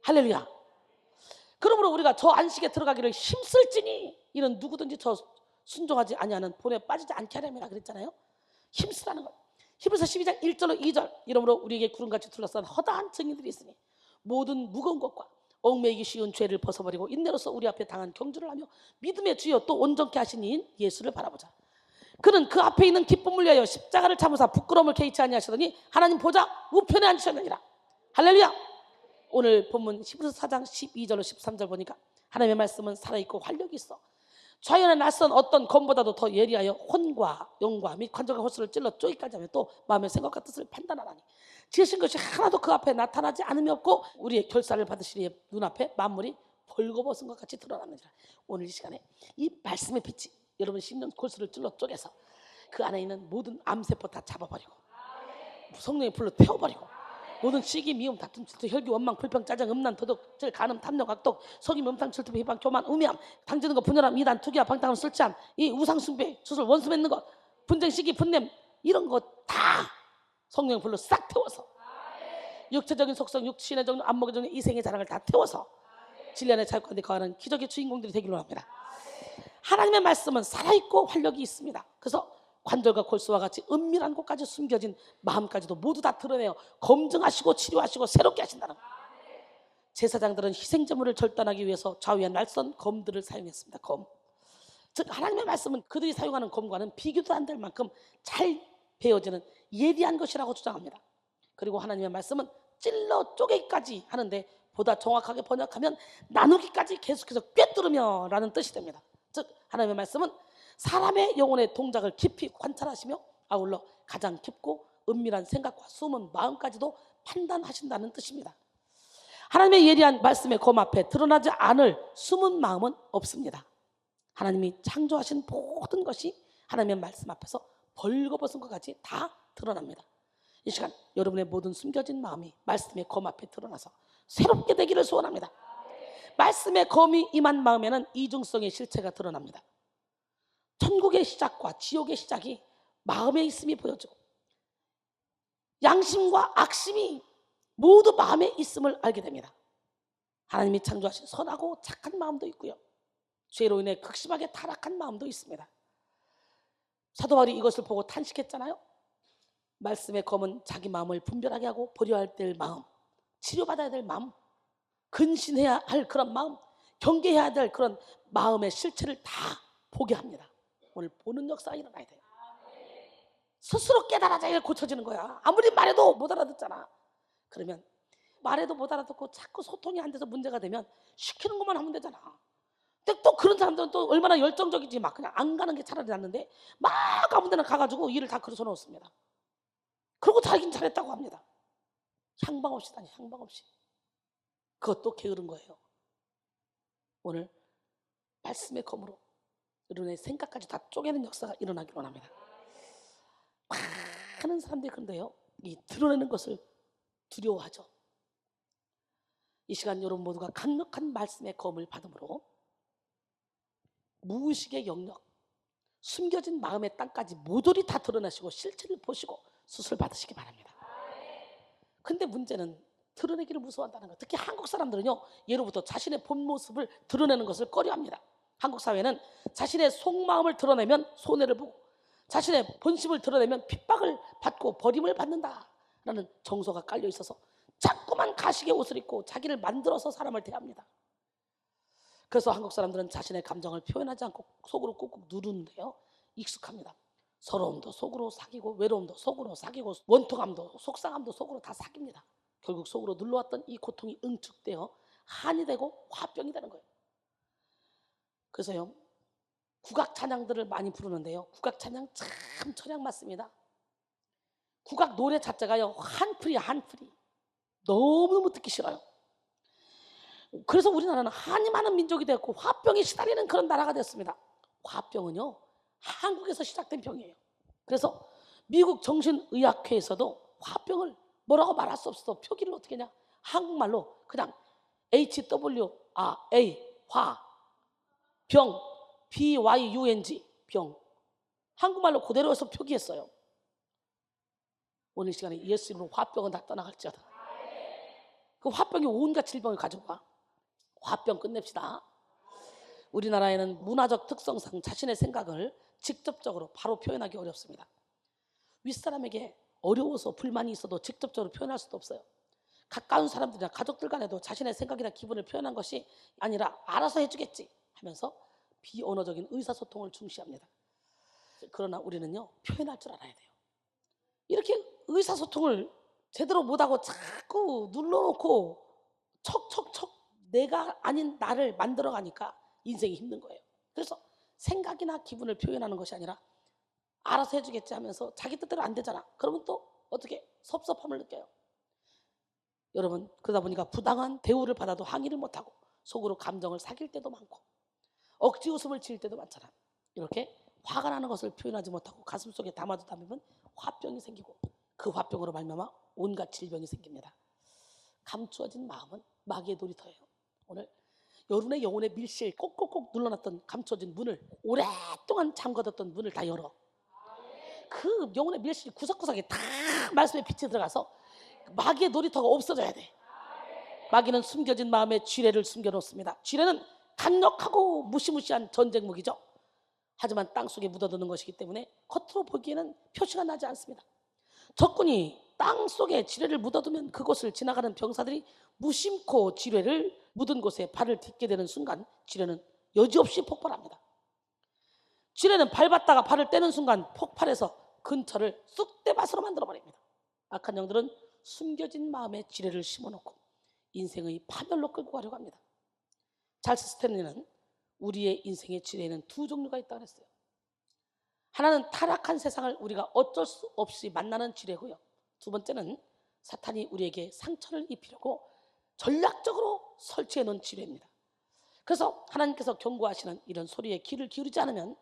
할렐루야. 그러므로 우리가 저 안식에 들어가기를 힘쓸지니 이는 누구든지 저 순종하지 아니하는 본에 빠지지 않게 하려면 그랬잖아요. 힘쓰라는 것. 히브리서 12장 1절로 2절 이러므로 우리에게 구름같이 둘러싼 허다한 증인들이 있으니 모든 무거운 것과 얽매이기 쉬운 죄를 벗어버리고 인내로서 우리 앞에 당한 경주를 하며 믿음의 주여 또 온전케 하신 이인 예수를 바라보자. 그는 그 앞에 있는 기쁨을 위하여 십자가를 참으사 부끄러움을 개의치 아니하시더니 하나님 보좌 우편에 앉으셨느니라. 할렐루야. 오늘 본문 히브리서 4장 12절로 13절 보니까 하나님의 말씀은 살아있고 활력이 있어 좌연의 낯선 어떤 검보다도 더 예리하여 혼과 영과 및 관절과 홀수를 찔러 쪼기까지 하며 또 마음의 생각과 뜻을 판단하나니 지으신 것이 하나도 그 앞에 나타나지 않음이 없고 우리의 결사를 받으시리에 눈앞에 만물이 벌거벗은 것 같이 드러나느니라. 오늘 이 시간에 이 말씀의 빛이 여러분 심령 골수를 찔러 쪼개서 그 안에 있는 모든 암세포 다 잡아버리고 성령의 불로 태워버리고 모든 시기, 미움, 다툼, 질투, 혈기, 원망, 불평, 짜증, 음란, 도덕, 질, 간음, 탐욕, 악독, 속임, 음탕, 질투, 비방, 교만, 우매함, 당지는 것, 분열함, 이단, 투기와 방탕함, 술 취함, 이 우상 숭배, 수술, 원수 맺는 것, 분쟁, 시기, 분냄 이런 거 다 성령의 불로 싹 태워서 육체적인 속성, 육신의 정욕, 안목의 정욕, 이생의 자랑을 다 태워서 진리 안에 자유 가운데 거하는 기적의 주인공들이 되기로 합니다. 하나님의 말씀은 살아있고 활력이 있습니다. 그래서 관절과 골수와 같이 은밀한 곳까지 숨겨진 마음까지도 모두 다 드러내어 검증하시고 치료하시고 새롭게 하신다는 거예요. 제사장들은 희생제물을 절단하기 위해서 좌우의 날선 검들을 사용했습니다. 검. 즉 하나님의 말씀은 그들이 사용하는 검과는 비교도 안 될 만큼 잘 베어지는 예리한 것이라고 주장합니다. 그리고 하나님의 말씀은 찔러 쪼개기까지 하는데 보다 정확하게 번역하면 나누기까지 계속해서 꿰뚫으며 라는 뜻이 됩니다. 즉 하나님의 말씀은 사람의 영혼의 동작을 깊이 관찰하시며 아울러 가장 깊고 은밀한 생각과 숨은 마음까지도 판단하신다는 뜻입니다. 하나님의 예리한 말씀의 검 앞에 드러나지 않을 숨은 마음은 없습니다. 하나님이 창조하신 모든 것이 하나님의 말씀 앞에서 벌거벗은 것 같이 다 드러납니다. 이 시간 여러분의 모든 숨겨진 마음이 말씀의 검 앞에 드러나서 새롭게 되기를 소원합니다. 말씀의 검이 임한 마음에는 이중성의 실체가 드러납니다. 천국의 시작과 지옥의 시작이 마음에 있음이 보여지고 양심과 악심이 모두 마음에 있음을 알게 됩니다. 하나님이 창조하신 선하고 착한 마음도 있고요, 죄로 인해 극심하게 타락한 마음도 있습니다. 사도 바울이 이것을 보고 탄식했잖아요. 말씀의 검은 자기 마음을 분별하게 하고 버려야 될 마음, 치료받아야 될 마음, 근신해야 할 그런 마음, 경계해야 될 그런 마음의 실체를 다 보게 합니다. 오늘 보는 역사가 일어나야 돼요. 스스로 깨달아야 고쳐지는 거야. 아무리 말해도 못 알아듣잖아. 그러면 말해도 못 알아듣고 자꾸 소통이 안 돼서 문제가 되면 시키는 것만 하면 되잖아. 근데 또 그런 사람들은 또 얼마나 열정적이지, 막 그냥 안 가는 게 차라리 낫는데 막 아무 데나 가가지고 일을 다 그려서 놓습니다. 그리고 자기는 잘했다고 합니다. 향방 없이 다니, 향방 없이. 그것도 게으른 거예요. 오늘 말씀의 검으로 여러분의 생각까지 다 쪼개는 역사가 일어나기로 합니다. 많은 사람들이 그런데요, 이 드러내는 것을 두려워하죠. 이 시간 여러분 모두가 강력한 말씀의 검을 받음으로 무의식의 영역, 숨겨진 마음의 땅까지 모조리 다 드러내시고 실체를 보시고 수술 받으시기 바랍니다. 근데 문제는 드러내기를 무서워한다는 것. 특히 한국 사람들은요, 예로부터 자신의 본 모습을 드러내는 것을 꺼려합니다. 한국 사회는 자신의 속마음을 드러내면 손해를 보고 자신의 본심을 드러내면 핍박을 받고 버림을 받는다라는 정서가 깔려 있어서 자꾸만 가식의 옷을 입고 자기를 만들어서 사람을 대합니다. 그래서 한국 사람들은 자신의 감정을 표현하지 않고 속으로 꾹꾹 누르는데요, 익숙합니다. 서러움도 속으로 사귀고 외로움도 속으로 사귀고 원통함도 속상함도 속으로 다 사깁니다. 결국 속으로 눌러왔던 이 고통이 응축되어 한이 되고 화병이 되는 거예요. 그래서요, 국악 찬양들을 많이 부르는데요, 국악 찬양 참 철학 맞습니다. 국악 노래 자체가요, 한풀이야, 한풀이. 너무너무 듣기 싫어요. 그래서 우리나라는 한이 많은 민족이 되었고 화병에 시달리는 그런 나라가 됐습니다. 화병은요, 한국에서 시작된 병이에요. 그래서 미국 정신의학회에서도 화병을 뭐라고 말할 수 없어서 표기를 어떻게 하냐, 한국말로 그냥 HWA, 화, 병, BYUNG, 병, 한국말로 그대로 해서 표기했어요. 오늘 시간에 예수 이름으로 화병은 다 떠나갈지어다. 그 화병이 온갖 질병을 가지고 와. 화병 끝냅시다. 우리나라에는 문화적 특성상 자신의 생각을 직접적으로 바로 표현하기 어렵습니다. 윗사람에게 어려워서 불만이 있어도 직접적으로 표현할 수도 없어요. 가까운 사람들이나 가족들 간에도 자신의 생각이나 기분을 표현한 것이 아니라 알아서 해주겠지 하면서 비언어적인 의사소통을 중시합니다. 그러나 우리는요, 표현할 줄 알아야 돼요. 이렇게 의사소통을 제대로 못하고 자꾸 눌러놓고 척척척 내가 아닌 나를 만들어가니까 인생이 힘든 거예요. 그래서 생각이나 기분을 표현하는 것이 아니라 알아서 해주겠지 하면서 자기 뜻대로 안 되잖아. 그러면 또 어떻게 섭섭함을 느껴요. 여러분, 그러다 보니까 부당한 대우를 받아도 항의를 못하고 속으로 감정을 사귈 때도 많고 억지 웃음을 지을 때도 많잖아. 이렇게 화가 나는 것을 표현하지 못하고 가슴속에 담아두다 보면 화병이 생기고 그 화병으로 말미암아 온갖 질병이 생깁니다. 감추어진 마음은 마귀의 놀이터예요. 오늘 여러분의 영혼의 밀실 꼭꼭꼭 눌러놨던 감춰진 문을, 오랫동안 잠가뒀던 문을 다 열어. 그 영혼의 밀실 구석구석에 다 말씀의 빛이 들어가서 마귀의 놀이터가 없어져야 돼. 마귀는 숨겨진 마음에 지뢰를 숨겨놓습니다. 지뢰는 강력하고 무시무시한 전쟁 무기죠. 하지만 땅속에 묻어두는 것이기 때문에 겉으로 보기에는 표시가 나지 않습니다. 적군이 땅속에 지뢰를 묻어두면 그곳을 지나가는 병사들이 무심코 지뢰를 묻은 곳에 발을 딛게 되는 순간 지뢰는 여지없이 폭발합니다. 지뢰는 밟았다가 발을 떼는 순간 폭발해서 근처를 쑥대밭으로 만들어버립니다. 악한 영들은 숨겨진 마음에 지뢰를 심어놓고 인생의 파멸로 끌고 가려고 합니다. 찰스 스탠리는 우리의 인생의 지뢰에는 두 종류가 있다고 했어요. 하나는 타락한 세상을 우리가 어쩔 수 없이 만나는 지뢰고요. 두 번째는 사탄이 우리에게 상처를 입히려고 전략적으로 설치해 놓은 지뢰입니다. 그래서 하나님께서 경고하시는 이런 소리에 귀를 기울이지 않으면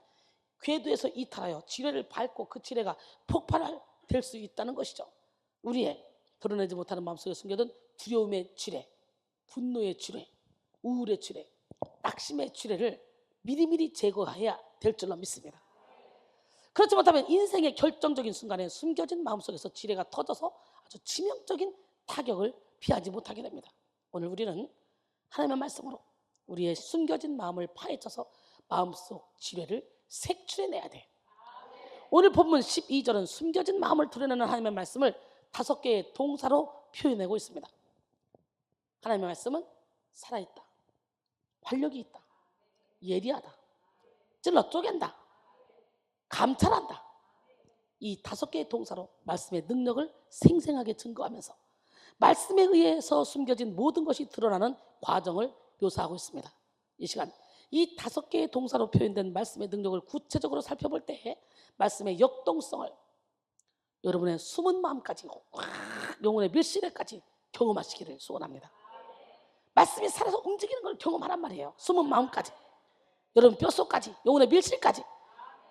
궤도에서 이탈하여 지뢰를 밟고 그 지뢰가 폭발될 수 있다는 것이죠. 우리의 드러내지 못하는 마음속에 숨겨둔 두려움의 지뢰, 분노의 지뢰, 우울의 지뢰, 낙심의 지뢰를 미리미리 제거해야 될 줄로 믿습니다. 그렇지 못하면 인생의 결정적인 순간에 숨겨진 마음속에서 지뢰가 터져서 아주 치명적인 타격을 피하지 못하게 됩니다. 오늘 우리는 하나님의 말씀으로 우리의 숨겨진 마음을 파헤쳐서 마음속 지뢰를 색출해내야 돼. 오늘 본문 12절은 숨겨진 마음을 드러내는 하나님의 말씀을 5개의 동사로 표현하고 있습니다. 하나님의 말씀은 살아있다, 활력이 있다, 예리하다, 찔러 쪼갠다, 감찰한다. 이 5개의 동사로 말씀의 능력을 생생하게 증거하면서 말씀에 의해서 숨겨진 모든 것이 드러나는 과정을 묘사하고 있습니다. 이 시간 이 5개의 동사로 표현된 말씀의 능력을 구체적으로 살펴볼 때 말씀의 역동성을 여러분의 숨은 마음까지 영혼의 밀실에까지 경험하시기를 소원합니다. 말씀이 살아서 움직이는 걸 경험하란 말이에요. 숨은 마음까지, 여러분 뼛속까지, 영혼의 밀실까지.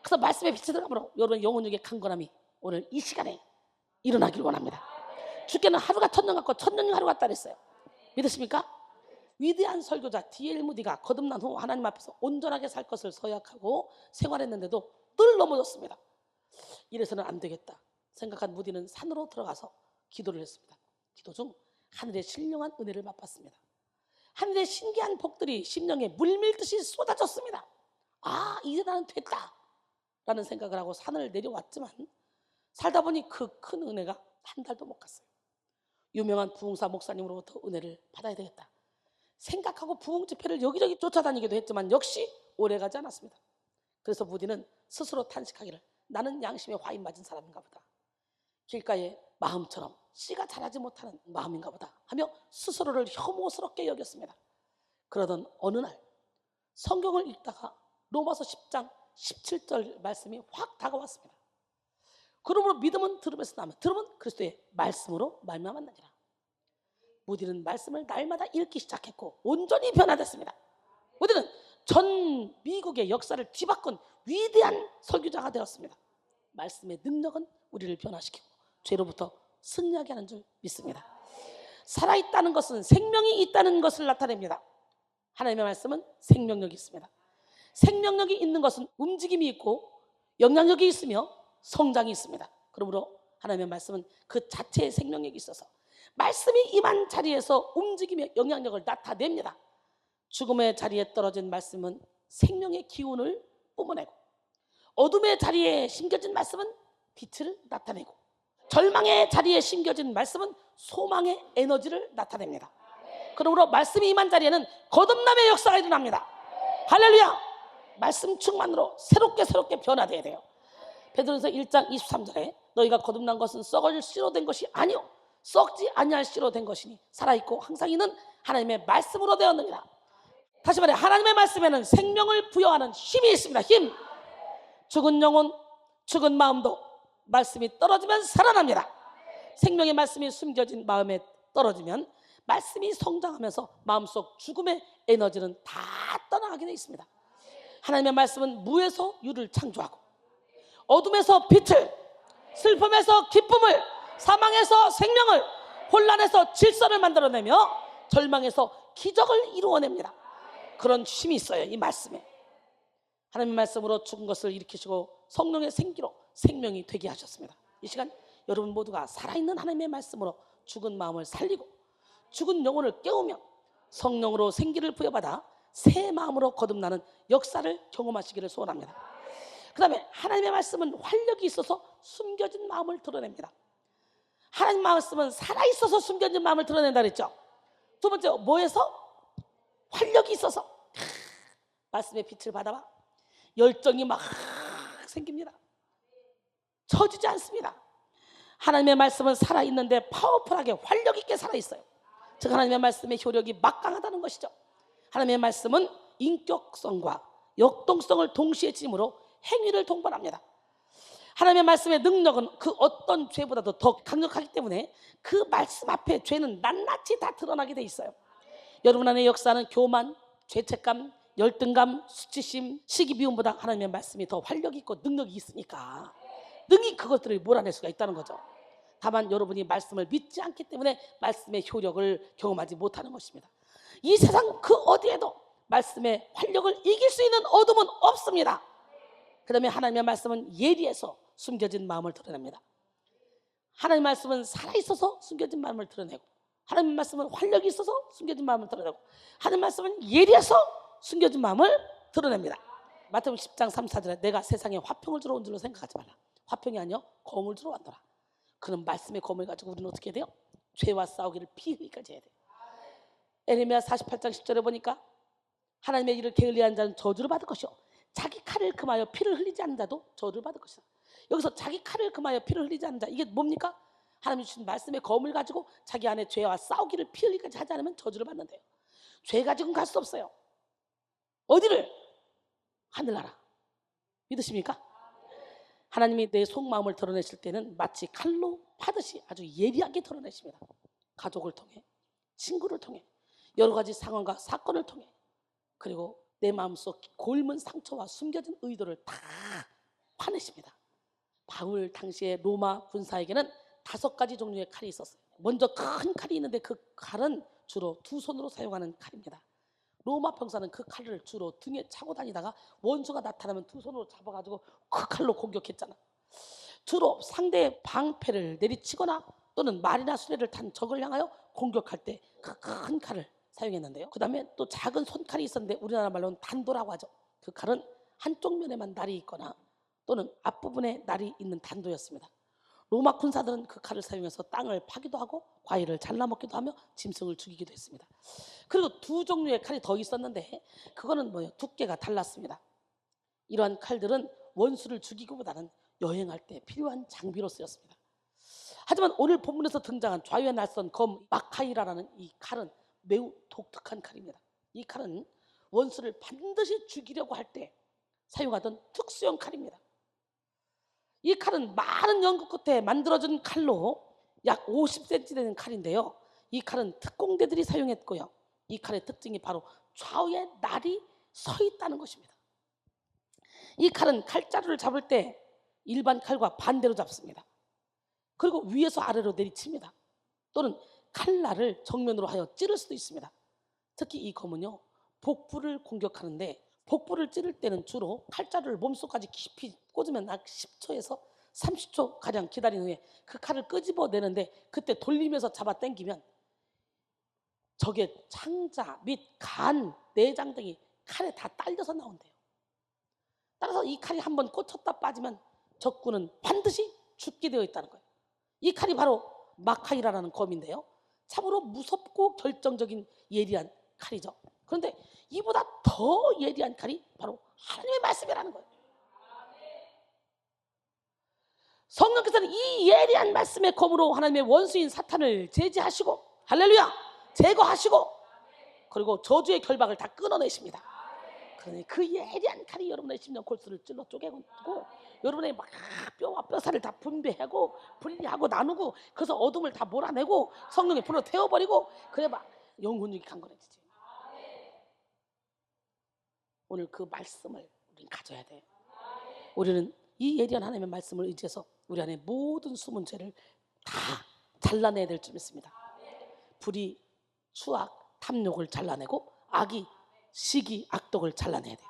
그래서 말씀의 빛이 들어가므로 여러분의 영혼력의 강건함이 오늘 이 시간에 일어나길 원합니다. 주께는 하루가 천년 같고 천년이 하루 같다 그랬어요. 믿으십니까? 위대한 설교자 D.L. 무디가 거듭난 후 하나님 앞에서 온전하게 살 것을 서약하고 생활했는데도 늘 넘어졌습니다. 이래서는 안 되겠다 생각한 무디는 산으로 들어가서 기도를 했습니다. 기도 중 하늘의 신령한 은혜를 맛봤습니다. 하늘의 신기한 복들이 심령에 물밀듯이 쏟아졌습니다. 아, 이제 나는 됐다 라는 생각을 하고 산을 내려왔지만 살다 보니 그 큰 은혜가 한 달도 못 갔어요. 유명한 부흥사 목사님으로부터 은혜를 받아야 되겠다 생각하고 부흥 집회를 여기저기 쫓아다니기도 했지만 역시 오래가지 않았습니다. 그래서 무디는 스스로 탄식하기를 나는 양심에 화인 맞은 사람인가 보다, 길가에 마음처럼 씨가 자라지 못하는 마음인가 보다 하며 스스로를 혐오스럽게 여겼습니다. 그러던 어느 날 성경을 읽다가 로마서 10장 17절 말씀이 확 다가왔습니다. 그러므로 믿음은 들음에서 나면 들음은 그리스도의 말씀으로 말미암았느니라. 무디는 말씀을 날마다 읽기 시작했고 온전히 변화됐습니다. 무디는 전 미국의 역사를 뒤바꾼 위대한 설교자가 되었습니다. 말씀의 능력은 우리를 변화시키고 죄로부터 승리하게 하는 줄 믿습니다. 살아있다는 것은 생명이 있다는 것을 나타냅니다. 하나님의 말씀은 생명력이 있습니다. 생명력이 있는 것은 움직임이 있고 영향력이 있으며 성장이 있습니다. 그러므로 하나님의 말씀은 그 자체의 생명력이 있어서 말씀이 임한 자리에서 움직이며 영향력을 나타냅니다. 죽음의 자리에 떨어진 말씀은 생명의 기운을 뿜어내고 어둠의 자리에 심겨진 말씀은 빛을 나타내고 절망의 자리에 심겨진 말씀은 소망의 에너지를 나타냅니다. 그러므로 말씀이 임한 자리에는 거듭남의 역사가 일어납니다. 할렐루야! 말씀 충만으로 새롭게 변화되어야 돼요. 베드로전서 1장 23절에 너희가 거듭난 것은 썩어질 씨로 된 것이 아니요 썩지 아니할 씨로 된 것이니 살아있고 항상 있는 하나님의 말씀으로 되었느니라. 다시 말해, 하나님의 말씀에는 생명을 부여하는 힘이 있습니다. 힘. 죽은 영혼, 죽은 마음도 말씀이 떨어지면 살아납니다. 생명의 말씀이 숨겨진 마음에 떨어지면 말씀이 성장하면서 마음속 죽음의 에너지는 다 떠나가게 되어 있습니다. 하나님의 말씀은 무에서 유를 창조하고 어둠에서 빛을, 슬픔에서 기쁨을, 사망에서 생명을, 혼란에서 질서를 만들어내며 절망에서 기적을 이루어냅니다. 그런 힘이 있어요, 이 말씀에. 하나님의 말씀으로 죽은 것을 일으키시고 성령의 생기로 생명이 되게 하셨습니다. 이 시간 여러분 모두가 살아있는 하나님의 말씀으로 죽은 마음을 살리고 죽은 영혼을 깨우며 성령으로 생기를 부여받아 새 마음으로 거듭나는 역사를 경험하시기를 소원합니다. 그 다음에 하나님의 말씀은 활력이 있어서 숨겨진 마음을 드러냅니다. 하나님의 말씀은 살아있어서 숨겨진 마음을 드러낸다 그랬죠. 두 번째, 뭐에서? 활력이 있어서. 말씀의 빛을 받아봐. 열정이 막 생깁니다. 처지지 않습니다. 하나님의 말씀은 살아있는데 파워풀하게 활력 있게 살아있어요. 즉 하나님의 말씀의 효력이 막강하다는 것이죠. 하나님의 말씀은 인격성과 역동성을 동시에 지니므로 행위를 동반합니다. 하나님의 말씀의 능력은 그 어떤 죄보다도 더 강력하기 때문에 그 말씀 앞에 죄는 낱낱이 다 드러나게 돼 있어요. 여러분 안에 역사하는 교만, 죄책감, 열등감, 수치심, 시기 미움보다 하나님의 말씀이 더 활력이 있고 능력이 있으니까 능히 그것들을 몰아낼 수가 있다는 거죠. 다만 여러분이 말씀을 믿지 않기 때문에 말씀의 효력을 경험하지 못하는 것입니다. 이 세상 그 어디에도 말씀의 활력을 이길 수 있는 어둠은 없습니다. 그 다음에 하나님의 말씀은 예리해서 숨겨진 마음을 드러냅니다. 하나님의 말씀은 살아있어서 숨겨진 마음을 드러내고, 하나님의 말씀은 활력이 있어서 숨겨진 마음을 드러내고, 하나님의 말씀은 예리해서 숨겨진 마음을 드러냅니다. 마태복음 10장 3, 4절에 내가 세상에 화평을 주러 온 줄로 생각하지 말라. 화평이 아니요 검을 주러 왔더라. 그는 말씀의 검을 가지고 우리는 어떻게 해야 돼요? 죄와 싸우기를 피 흘리까지 해야 돼요. 에레미야 48장 10절에 보니까 하나님의 일을 게을리한 자는 저주를 받을 것이요 자기 칼을 금하여 피를 흘리지 않는 자도 저주를 받을 것이다. 여기서 자기 칼을 금하여 피를 흘리지 않는 자, 이게 뭡니까? 하나님 주신 말씀의 검을 가지고 자기 안에 죄와 싸우기를 피 흘리까지 하지 않으면 저주를 받는데요. 죄 가지고는 갈 수 없어요. 어디를? 하늘나라. 믿으십니까? 하나님이 내 속마음을 드러내실 때는 마치 칼로 파듯이 아주 예리하게 드러내십니다. 가족을 통해, 친구를 통해, 여러 가지 상황과 사건을 통해, 그리고 내 마음속 골문 상처와 숨겨진 의도를 다 파내십니다. 바울 당시에 로마 군사에게는 5가지 종류의 칼이 있었어요. 먼저 큰 칼이 있는데 그 칼은 주로 두 손으로 사용하는 칼입니다. 로마 병사는 그 칼을 주로 등에 차고 다니다가 원수가 나타나면 두 손으로 잡아가지고 그 칼로 공격했잖아. 주로 상대의 방패를 내리치거나 또는 말이나 수레를 탄 적을 향하여 공격할 때 그 큰 칼을 사용했는데요. 그 다음에 또 작은 손칼이 있었는데 우리나라 말로는 단도라고 하죠. 그 칼은 한쪽 면에만 날이 있거나 또는 앞부분에 날이 있는 단도였습니다. 로마 군사들은 그 칼을 사용해서 땅을 파기도 하고 과일을 잘라먹기도 하며 짐승을 죽이기도 했습니다. 그리고 2 종류의 칼이 더 있었는데 그거는 뭐예요? 두께가 달랐습니다. 이러한 칼들은 원수를 죽이기보다는 여행할 때 필요한 장비로 쓰였습니다. 하지만 오늘 본문에서 등장한 좌우의 날선 검 마카이라라는 이 칼은 매우 독특한 칼입니다. 이 칼은 원수를 반드시 죽이려고 할 때 사용하던 특수형 칼입니다. 이 칼은 많은 연구 끝에 만들어진 칼로 약 50cm 되는 칼인데요. 이 칼은 특공대들이 사용했고요. 이 칼의 특징이 바로 좌우에 날이 서 있다는 것입니다. 이 칼은 칼자루를 잡을 때 일반 칼과 반대로 잡습니다. 그리고 위에서 아래로 내리칩니다. 또는 칼날을 정면으로 하여 찌를 수도 있습니다. 특히 이 검은요, 복부를 공격하는데 복부를 찌를 때는 주로 칼자루를 몸속까지 깊이 꽂으면 약 10초에서 30초 가량 기다린 후에 그 칼을 끄집어내는데 그때 돌리면서 잡아 당기면 적의 창자 및 간, 내장 등이 칼에 다 딸려서 나온대요. 따라서 이 칼이 한번 꽂혔다 빠지면 적군은 반드시 죽게 되어 있다는 거예요. 이 칼이 바로 마카이라라는 검인데요. 참으로 무섭고 결정적인 예리한 칼이죠. 그런데 이보다 더 예리한 칼이 바로 하나님의 말씀이라는 거예요. 성령께서는 이 예리한 말씀의 검으로 하나님의 원수인 사탄을 제지하시고, 할렐루야, 제거하시고 그리고 저주의 결박을 다 끊어내십니다. 그러니 그 예리한 칼이 여러분의 심령 골수를 찔러 쪼개고 여러분의 막 뼈와 뼈살을 다 분배하고 분리하고 나누고 그래서 어둠을 다 몰아내고 성령의 불로 태워버리고 그래 봐 영혼이 강건해지지. 오늘 그 말씀을 우리는 가져야 돼. 우리는 이 예리한 하나님의 말씀을 의지해서 우리 안에 모든 숨은 죄를 다 잘라내야 될 줄 믿습니다. 불이 추악, 탐욕을 잘라내고 악이 시기, 악독을 잘라내야 돼요.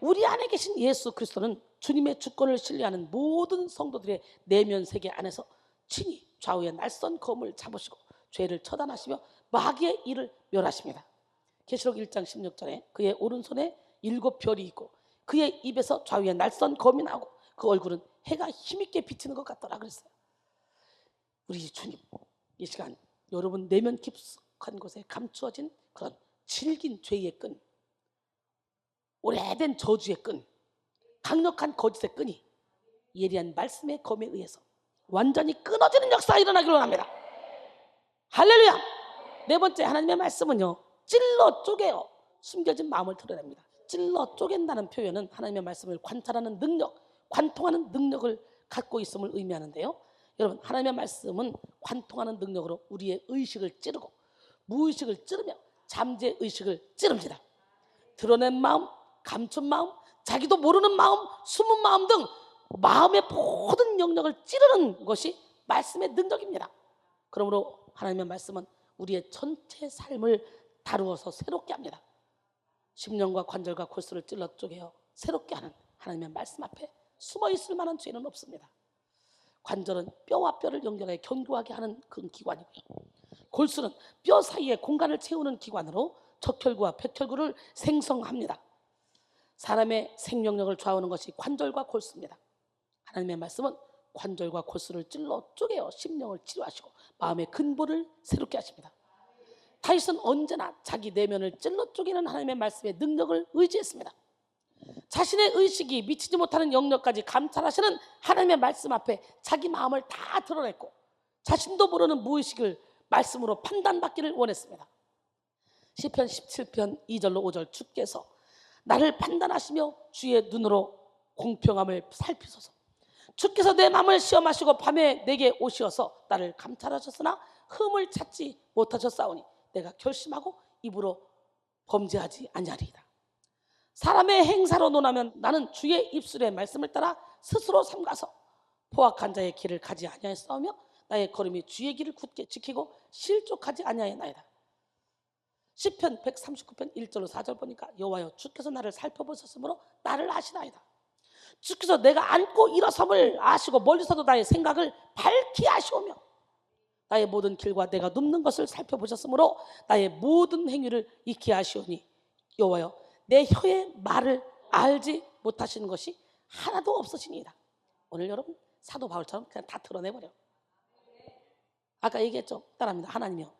우리 안에 계신 예수 그리스도는 주님의 주권을 신뢰하는 모든 성도들의 내면 세계 안에서 친히 좌우의 날선 검을 잡으시고 죄를 처단하시며 마귀의 일을 멸하십니다. 계시록 1장 16절에 그의 오른손에 7별이 있고 그의 입에서 좌우의 날선 검이 나오고 그 얼굴은 해가 힘있게 비치는 것 같더라 그랬어요. 우리 주님 이 시간 여러분 내면 깊숙한 곳에 감추어진 그런 질긴 죄의 끈, 오래된 저주의 끈, 강력한 거짓의 끈이 예리한 말씀의 검에 의해서 완전히 끊어지는 역사가 일어나기를 원합니다. 할렐루야. 네 번째 하나님의 말씀은요 찔러 쪼개요 숨겨진 마음을 드러냅니다. 찔러 쪼갠다는 표현은 하나님의 말씀을 관찰하는 능력, 관통하는 능력을 갖고 있음을 의미하는데요. 여러분 하나님의 말씀은 관통하는 능력으로 우리의 의식을 찌르고 무의식을 찌르며 잠재의식을 찌릅니다. 드러낸 마음, 감춘 마음, 자기도 모르는 마음, 숨은 마음 등 마음의 모든 영역을 찌르는 것이 말씀의 능력입니다. 그러므로 하나님의 말씀은 우리의 전체 삶을 다루어서 새롭게 합니다. 심령과 관절과 골수를 찔러 쪼개어 새롭게 하는 하나님의 말씀 앞에 숨어 있을 만한 죄는 없습니다. 관절은 뼈와 뼈를 연결해 견고하게 하는 그 기관이고요. 골수는 뼈 사이에 공간을 채우는 기관으로 적혈구와 백혈구를 생성합니다. 사람의 생명력을 좌우하는 것이 관절과 골수입니다. 하나님의 말씀은 관절과 골수를 찔러 쪼개어 심령을 치료하시고 마음의 근본을 새롭게 하십니다. 다윗은 언제나 자기 내면을 찔러 쪼개는 하나님의 말씀의 능력을 의지했습니다. 자신의 의식이 미치지 못하는 영역까지 감찰하시는 하나님의 말씀 앞에 자기 마음을 다 드러냈고 자신도 모르는 무의식을 말씀으로 판단받기를 원했습니다. 시편 17편 2절로 5절 주께서 나를 판단하시며 주의 눈으로 공평함을 살피소서. 주께서 내 마음을 시험하시고 밤에 내게 오시어서 나를 감찰하셨으나 흠을 찾지 못하셨사오니 내가 결심하고 입으로 범죄하지 아니하리이다. 사람의 행사로 논하면 나는 주의 입술의 말씀을 따라 스스로 삼가서 포악한 자의 길을 가지 아니하였사오며 나의 걸음이 주의 길을 굳게 지키고 실족하지 아니하였나이다. 시편 139편 1절로 4절 보니까 여호와여 주께서 나를 살펴보셨으므로 나를 아시나이다. 주께서 내가 앉고 일어섬을 아시고 멀리서도 나의 생각을 밝히 아시오며 나의 모든 길과 내가 눕는 것을 살펴보셨으므로 나의 모든 행위를 익히 아시오니 여호와여 내 혀의 말을 알지 못하시는 것이 하나도 없으시니이다. 오늘 여러분 사도 바울처럼 그냥 다 드러내버려. 아까 얘기했죠. 따라합니다. 하나님이여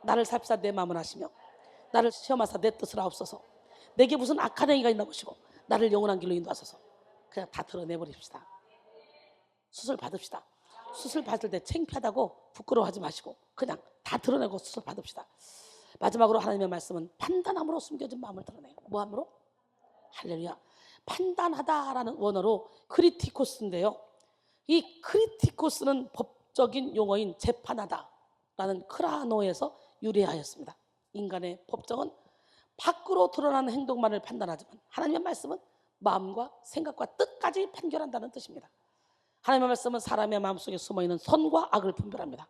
나를 살피사 내 마음을 아시며 나를 시험하사 내 뜻을 아옵소서. 내게 무슨 악한 행위가 있나 보시고 나를 영원한 길로 인도하소서. 그냥 다 드러내버립시다. 수술 받읍시다. 수술 받을 때 창피하다고 부끄러워하지 마시고 그냥 다 드러내고 수술 받읍시다. 마지막으로 하나님의 말씀은 판단함으로 숨겨진 마음을 드러내요. 뭐함으로? 할렐루야. 판단하다라는 원어로 크리티코스인데요. 이 크리티코스는 법적인 용어인 재판하다라는 크라노에서 유래하였습니다. 인간의 법정은 밖으로 드러나는 행동만을 판단하지만 하나님의 말씀은 마음과 생각과 뜻까지 판결한다는 뜻입니다. 하나님의 말씀은 사람의 마음속에 숨어있는 선과 악을 분별합니다.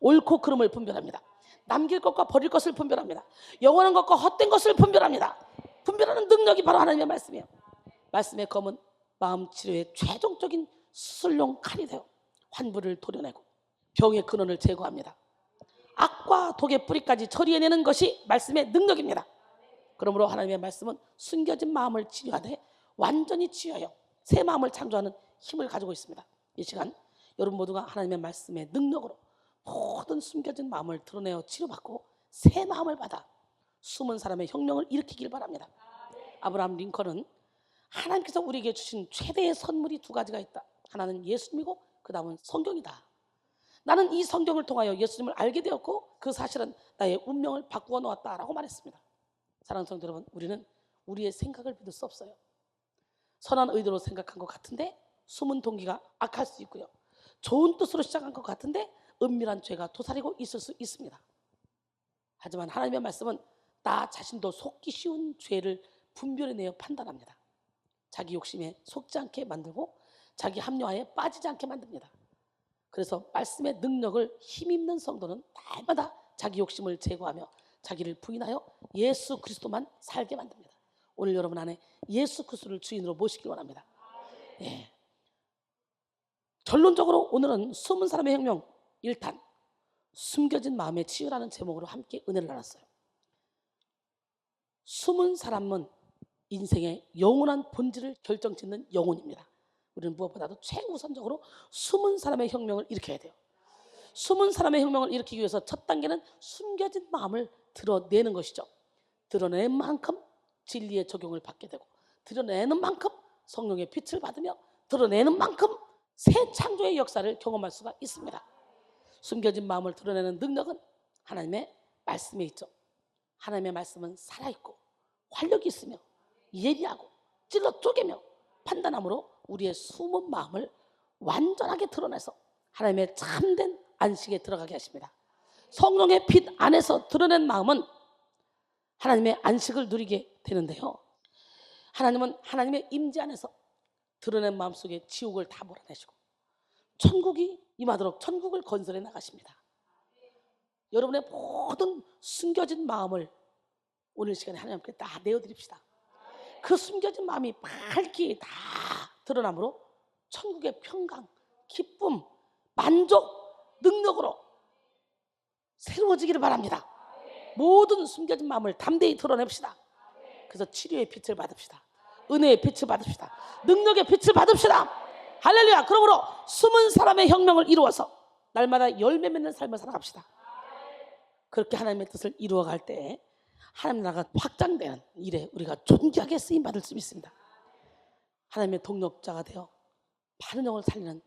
옳고 그름을 분별합니다. 남길 것과 버릴 것을 분별합니다. 영원한 것과 헛된 것을 분별합니다. 분별하는 능력이 바로 하나님의 말씀이에요. 말씀의 검은 마음 치료의 최종적인 수술용 칼이 되어 환부를 도려내고 병의 근원을 제거합니다. 악과 독의 뿌리까지 처리해내는 것이 말씀의 능력입니다. 그러므로 하나님의 말씀은 숨겨진 마음을 치료하되 완전히 치유하여 새 마음을 창조하는 힘을 가지고 있습니다. 이 시간 여러분 모두가 하나님의 말씀의 능력으로 모든 숨겨진 마음을 드러내어 치료받고 새 마음을 받아 숨은 사람의 혁명을 일으키길 바랍니다. 아브라함 링컨은 하나님께서 우리에게 주신 최대의 선물이 두 가지가 있다. 하나는 예수님이고 그 다음은 성경이다. 나는 이 성경을 통하여 예수님을 알게 되었고 그 사실은 나의 운명을 바꾸어 놓았다라고 말했습니다. 사랑하는 성도 여러분, 우리는 우리의 생각을 믿을 수 없어요. 선한 의도로 생각한 것 같은데 숨은 동기가 악할 수 있고요, 좋은 뜻으로 시작한 것 같은데 은밀한 죄가 도사리고 있을 수 있습니다. 하지만 하나님의 말씀은 나 자신도 속기 쉬운 죄를 분별해내어 판단합니다. 자기 욕심에 속지 않게 만들고 자기 합리화에 빠지지 않게 만듭니다. 그래서 말씀의 능력을 힘입는 성도는 날마다 자기 욕심을 제거하며 자기를 부인하여 예수 그리스도만 살게 만듭니다. 오늘 여러분 안에 예수 그리스도를 주인으로 모시길 원합니다. 예. 결론적으로 오늘은 숨은 사람의 혁명 1탄, 숨겨진 마음의 치유라는 제목으로 함께 은혜를 나눴어요. 숨은 사람은 인생의 영원한 본질을 결정짓는 영혼입니다. 우리는 무엇보다도 최우선적으로 숨은 사람의 혁명을 일으켜야 돼요. 숨은 사람의 혁명을 일으키기 위해서 첫 단계는 숨겨진 마음을 드러내는 것이죠. 드러내는 만큼 진리의 적용을 받게 되고, 드러내는 만큼 성령의 빛을 받으며, 드러내는 만큼 새 창조의 역사를 경험할 수가 있습니다. 숨겨진 마음을 드러내는 능력은 하나님의 말씀에 있죠. 하나님의 말씀은 살아있고 활력이 있으며 예리하고 찔러 쪼개며 판단함으로 우리의 숨은 마음을 완전하게 드러내서 하나님의 참된 안식에 들어가게 하십니다. 성령의 빛 안에서 드러낸 마음은 하나님의 안식을 누리게 되는데요, 하나님은 하나님의 임재 안에서 드러낸 마음속에 지옥을 다 몰아내시고 천국이 임하도록 천국을 건설해 나가십니다. 여러분의 모든 숨겨진 마음을 오늘 시간에 하나님께 다 내어드립시다. 그 숨겨진 마음이 밝게 다 드러남으로 천국의 평강, 기쁨, 만족, 능력으로 새로워지기를 바랍니다. 모든 숨겨진 마음을 담대히 드러냅시다. 그래서 치료의 빛을 받읍시다. 은혜의 빛을 받읍시다. 능력의 빛을 받읍시다. 할렐루야. 그러므로 숨은 사람의 혁명을 이루어서 날마다 열매 맺는 삶을 살아갑시다. 그렇게 하나님의 뜻을 이루어갈 때 하나님 나라가 확장되는 일에 우리가 존귀하게 쓰임받을 수 있습니다. 하나님의 동력자가 되어 많은 영을 살리는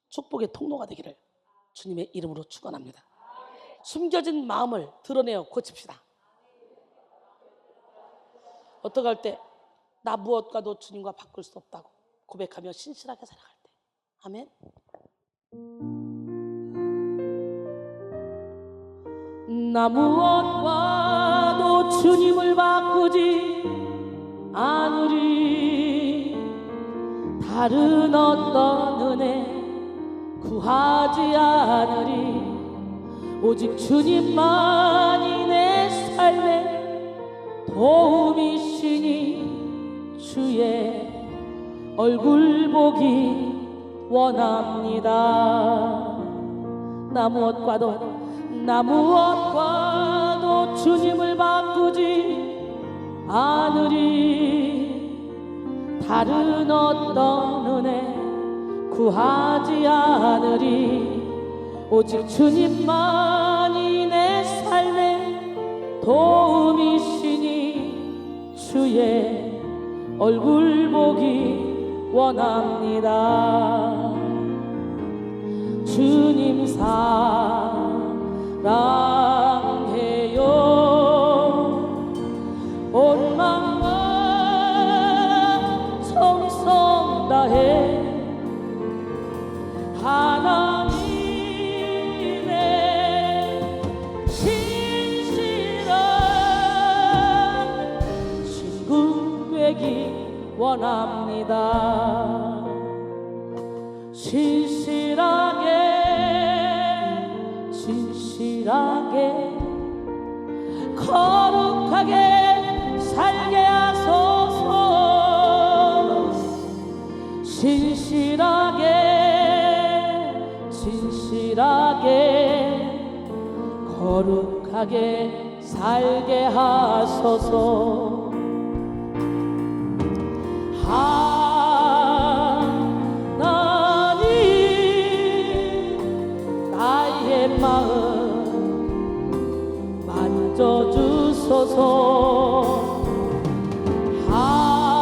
축복의 통로가 되기를 주님의 이름으로 축원합니다. 숨겨진 마음을 드러내어 고칩시다. 어떻게 할 때 나 무엇과도 주님과 바꿀 수 없다고 고백하며 신실하게 살아갈 때, 아멘. 나 무엇과도 주님을 바꾸지 않으리. 다른 어떤 은혜 구하지 않으리. 오직 주님만이 내 삶의 도움이시니 주의 얼굴 보기 원합니다. 나 무엇과도 주님을 바꾸지 않으리. 다른 어떤 은혜 구하지 않으리. 오직 주님만이 내 삶의 도움이시니 주의 얼굴 보기 원합니다. 주님 사랑해요. 온 마음과 정성 다해 하나님의 신실한 친구 되기 원합니다. 진실하게 거룩하게 살게 하소서. 진실하게 거룩하게 살게 하소서. 하나님 나의 마음 만져주소서. 하나님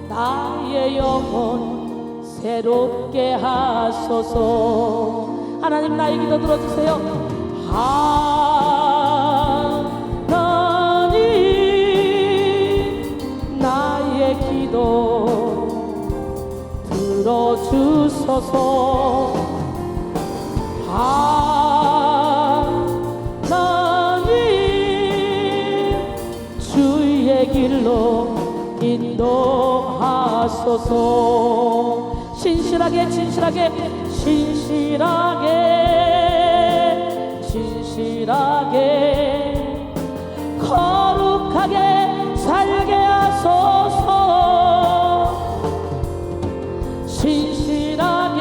나의 영혼 새롭게 하소서. 하나님 나의 기도 들어주세요. 하나님 나의 기도 들어주소서. 하나님 주의 길로 인도하소서. 신실하게 진실하게 진실하게 진실하게 거룩하게 살게 하소서. 진실하게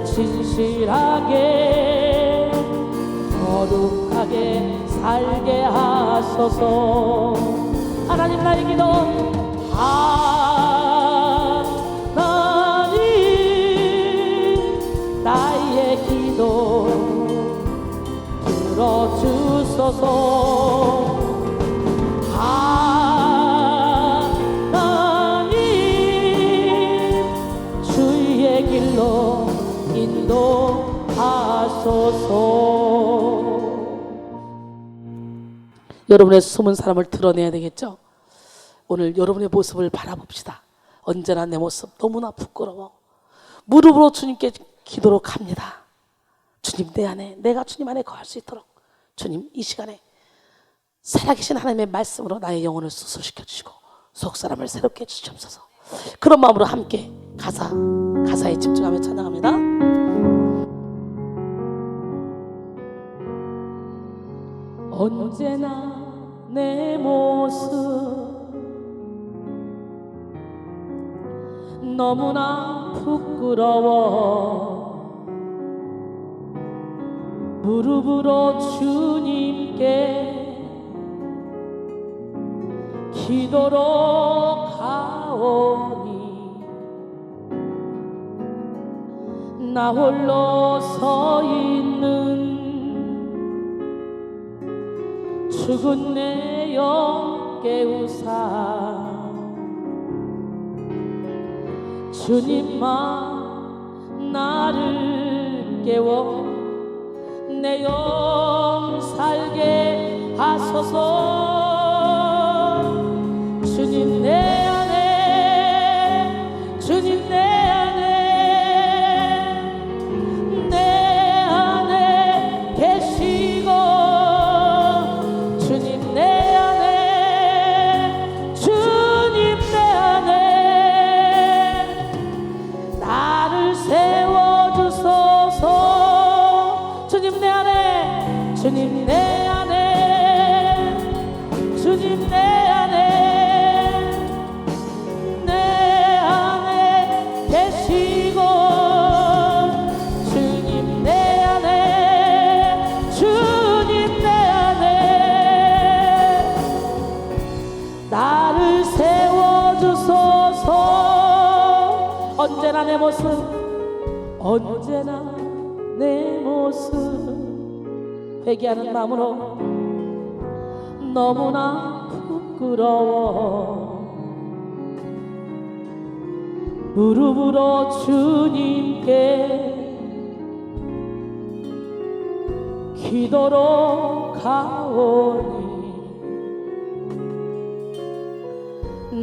진실하게 거룩하게 살게 하소서. 하나님 나의 기도 하나님 나의 기도 들어주소서. 하나님 주의 길로 인도하소서. 여러분의 숨은 사람을 드러내야 되겠죠? 오늘 여러분의 모습을 바라봅시다. 언제나 내 모습 너무나 부끄러워. 무릎으로 주님께 기도로 갑니다. 주님 내 안에, 내가 주님 안에 거할 수 있도록 주님 이 시간에 살아계신 하나님의 말씀으로 나의 영혼을 수술시켜 주시고 속사람을 새롭게 해주시옵소서. 그런 마음으로 함께 가사에 집중하며 찬양합니다. 언제나 내 모습 너무나 부끄러워. 무릎으로 주님께 기도로 가오니 나 홀로 서 있는 죽은 내 영 깨우사 주님만 나를 깨워 내 영 살게 하소서. 주님 내 안에 주님 내 안에 계시고 주님 내 안에 주님 내 안에 나를 세워주소서. 주님 내 안에 주님 내 안에 주님 내 안에 내 안에 계시고 주님 내 안에 주님 내 안에 나를 세워주소서. 언제나 내 모습 언제나 내 모습 회개하는 마음으로 너무나 부끄러워. 무릎으로 주님께 기도로 가오니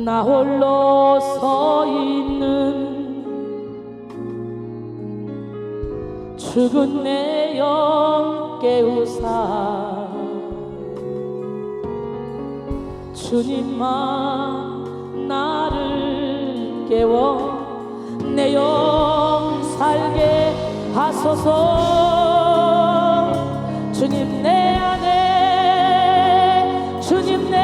나 홀로 서 있는 죽은 내 영 깨우사 주님만 나를 깨워 내 영 살게 하소서. 주님 내 안에 주님 내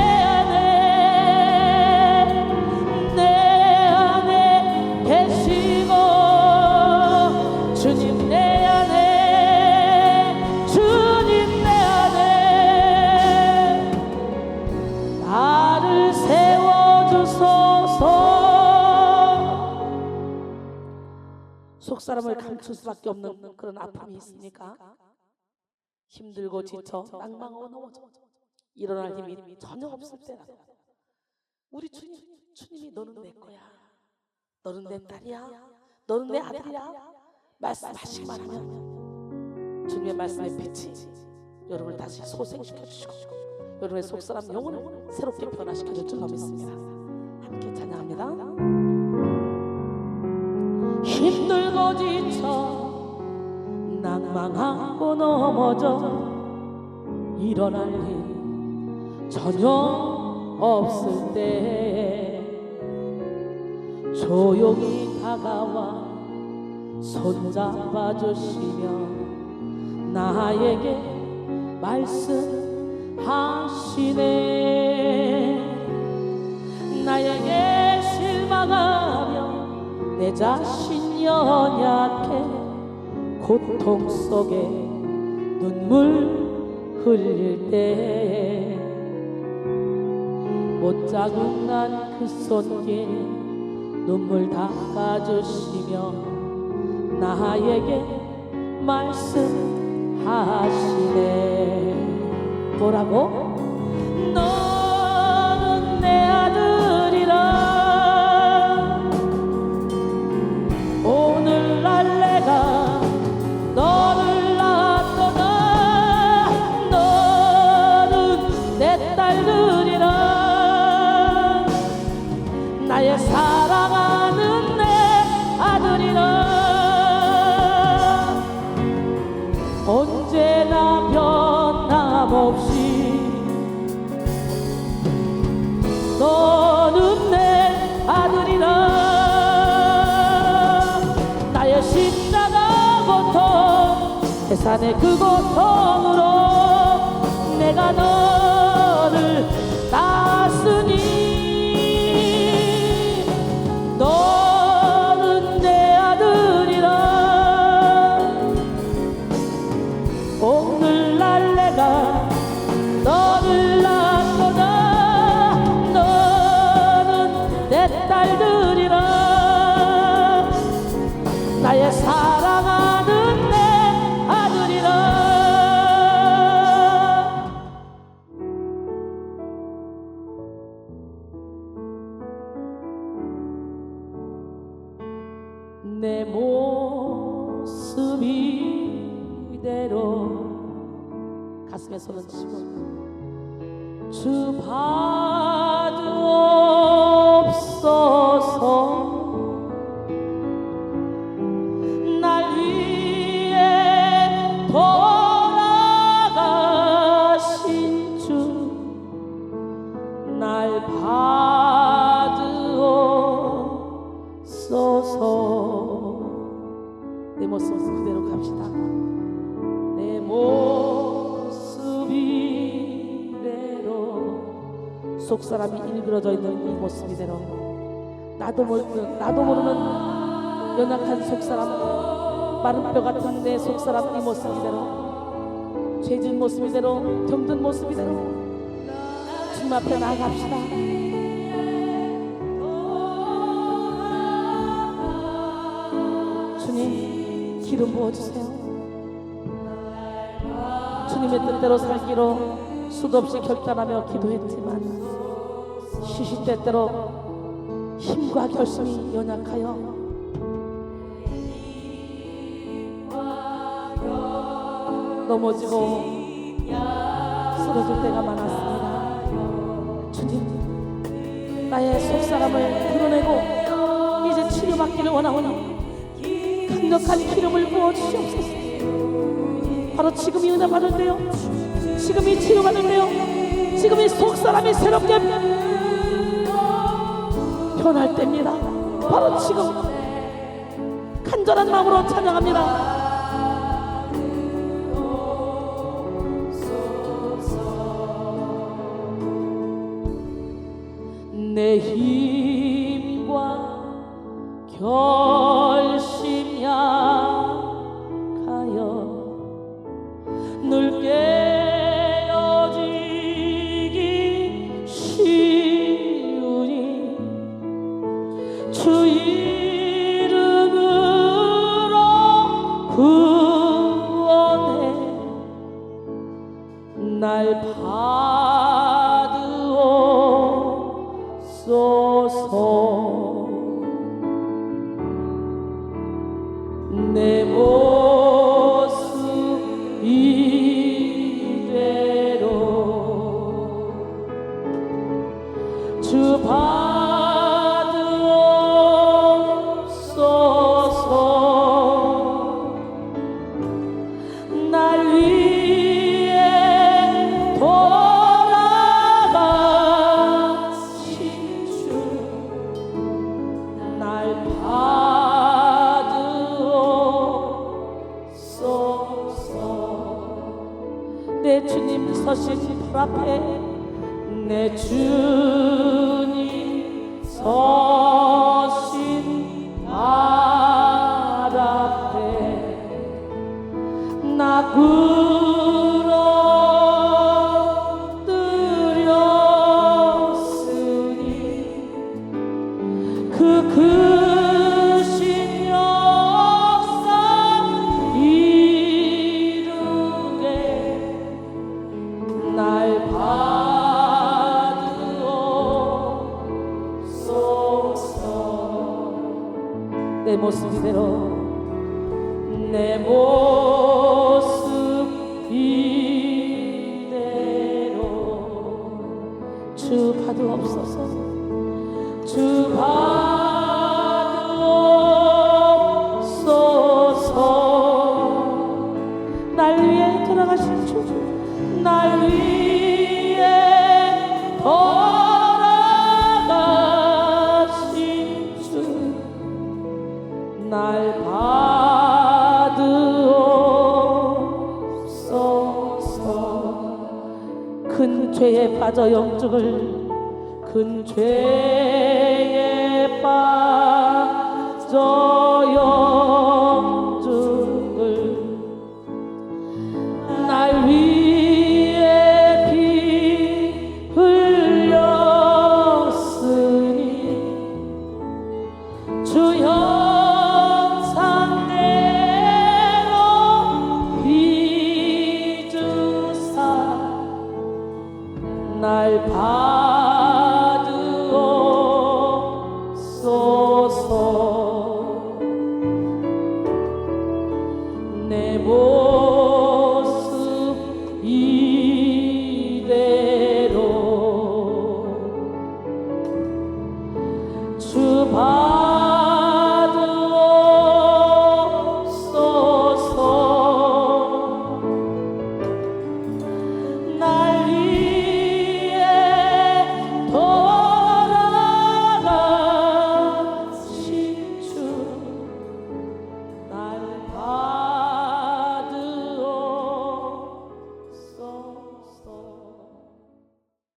안에 계시고 주님 내 안에 주님 내 안에 나를 세워주소서. 속사람을 감출 수밖에 없는 그런 아픔이 있습니까? 힘들고 지쳐 낭망하고 넘어져 일어날 힘이 전혀 없을 때라 우리 주님이 너는 내 거야. 너는 내 딸이야, 너는 내 아들이야 말씀하시기만 하면 주님의 말씀의 빛이 여러분을 다시 소생시켜 주시고 여러분의 속사람 영혼을 새롭게 변화시켜 줄 줄로 믿습니다. 함께 찬양합니다. 힘들고 지쳐 낭망하고 넘어져 일어날 일 전혀 없을 때 조용히 다가와 손잡아 주시며 나에게 말씀하시네. 나에게 실망하며 내 자신 연약해 고통 속에 눈물 흘릴 때 못자국 난 그 손길 눈물 닦아주시며 나에게 말씀하시네. 뭐라고? 너는 내 아들이라 오늘날 내가 너를 낳았도다. 너는 내 딸들이라 나의 사랑하는 내 아들이라 언제나 변함없이 너는 내 아들이라 나의 십자가 고통 해산의 그 고통으로 내가 너를 낳았으니 너는 내 아들이라 오늘날 내가 너를 낳았도다. 너는 내 딸들이라 나의 사랑하는 내 아들이라. 내 모습 이대로 가슴에 손을 치고 주 봐주옵소서. 날 위해 돌아가신 주 날 봐주옵소서. 내 모습 그대로 갑시다. 내 모습 이대로 속사람이 일그러져 있는 이 모습 이대로 나도 모르는 연약한 속사람 마른 뼈 같은 내 속사람 이 모습 이대로 죄진 모습 이대로 병든 모습 이대로 주님 앞에 나아갑시다. 주님 기름 부어주세요. 주님의 뜻대로 살기로 수도 없이 결단하며 기도했지만 시시때때로 힘과 결심이 연약하여 넘어지고 쓰러질 때가 많았습니다. 주님 나의 속사람을 드러내고 이제 치료받기를 원하오니 강력한 기름을 부어주시옵소서. 바로 지금이 은혜 받을 때요, 지금이 치료받을 때요, 지금이 속사람이 새롭게 변할 때입니다. 바로 지금 간절한 마음으로 찬양합니다. 내 힘과 결심 약하여 늘 깨어지기 쉬우니 주 이름으로 구원해 날 받으옵소서. 받으옵소서. 내 주님 서신 불 앞에 내 주님 서신 발 앞에 나 부러뜨렸으니 그 크신 역사 이루게 날 받으옵소서. 내 모습 이대로 내 모습 이대로 주 받으옵소서. 주 받으옵소서. 날 위해 돌아가신 주, 날 위해 돌아가신 주, 날 받으옵소서. 큰 죄에 빠져 영죽을, 큰 죄에 빠져 영죽을 날 위해 피 흘렸으니 주 형상대로 빚으사 날 받으옵소서.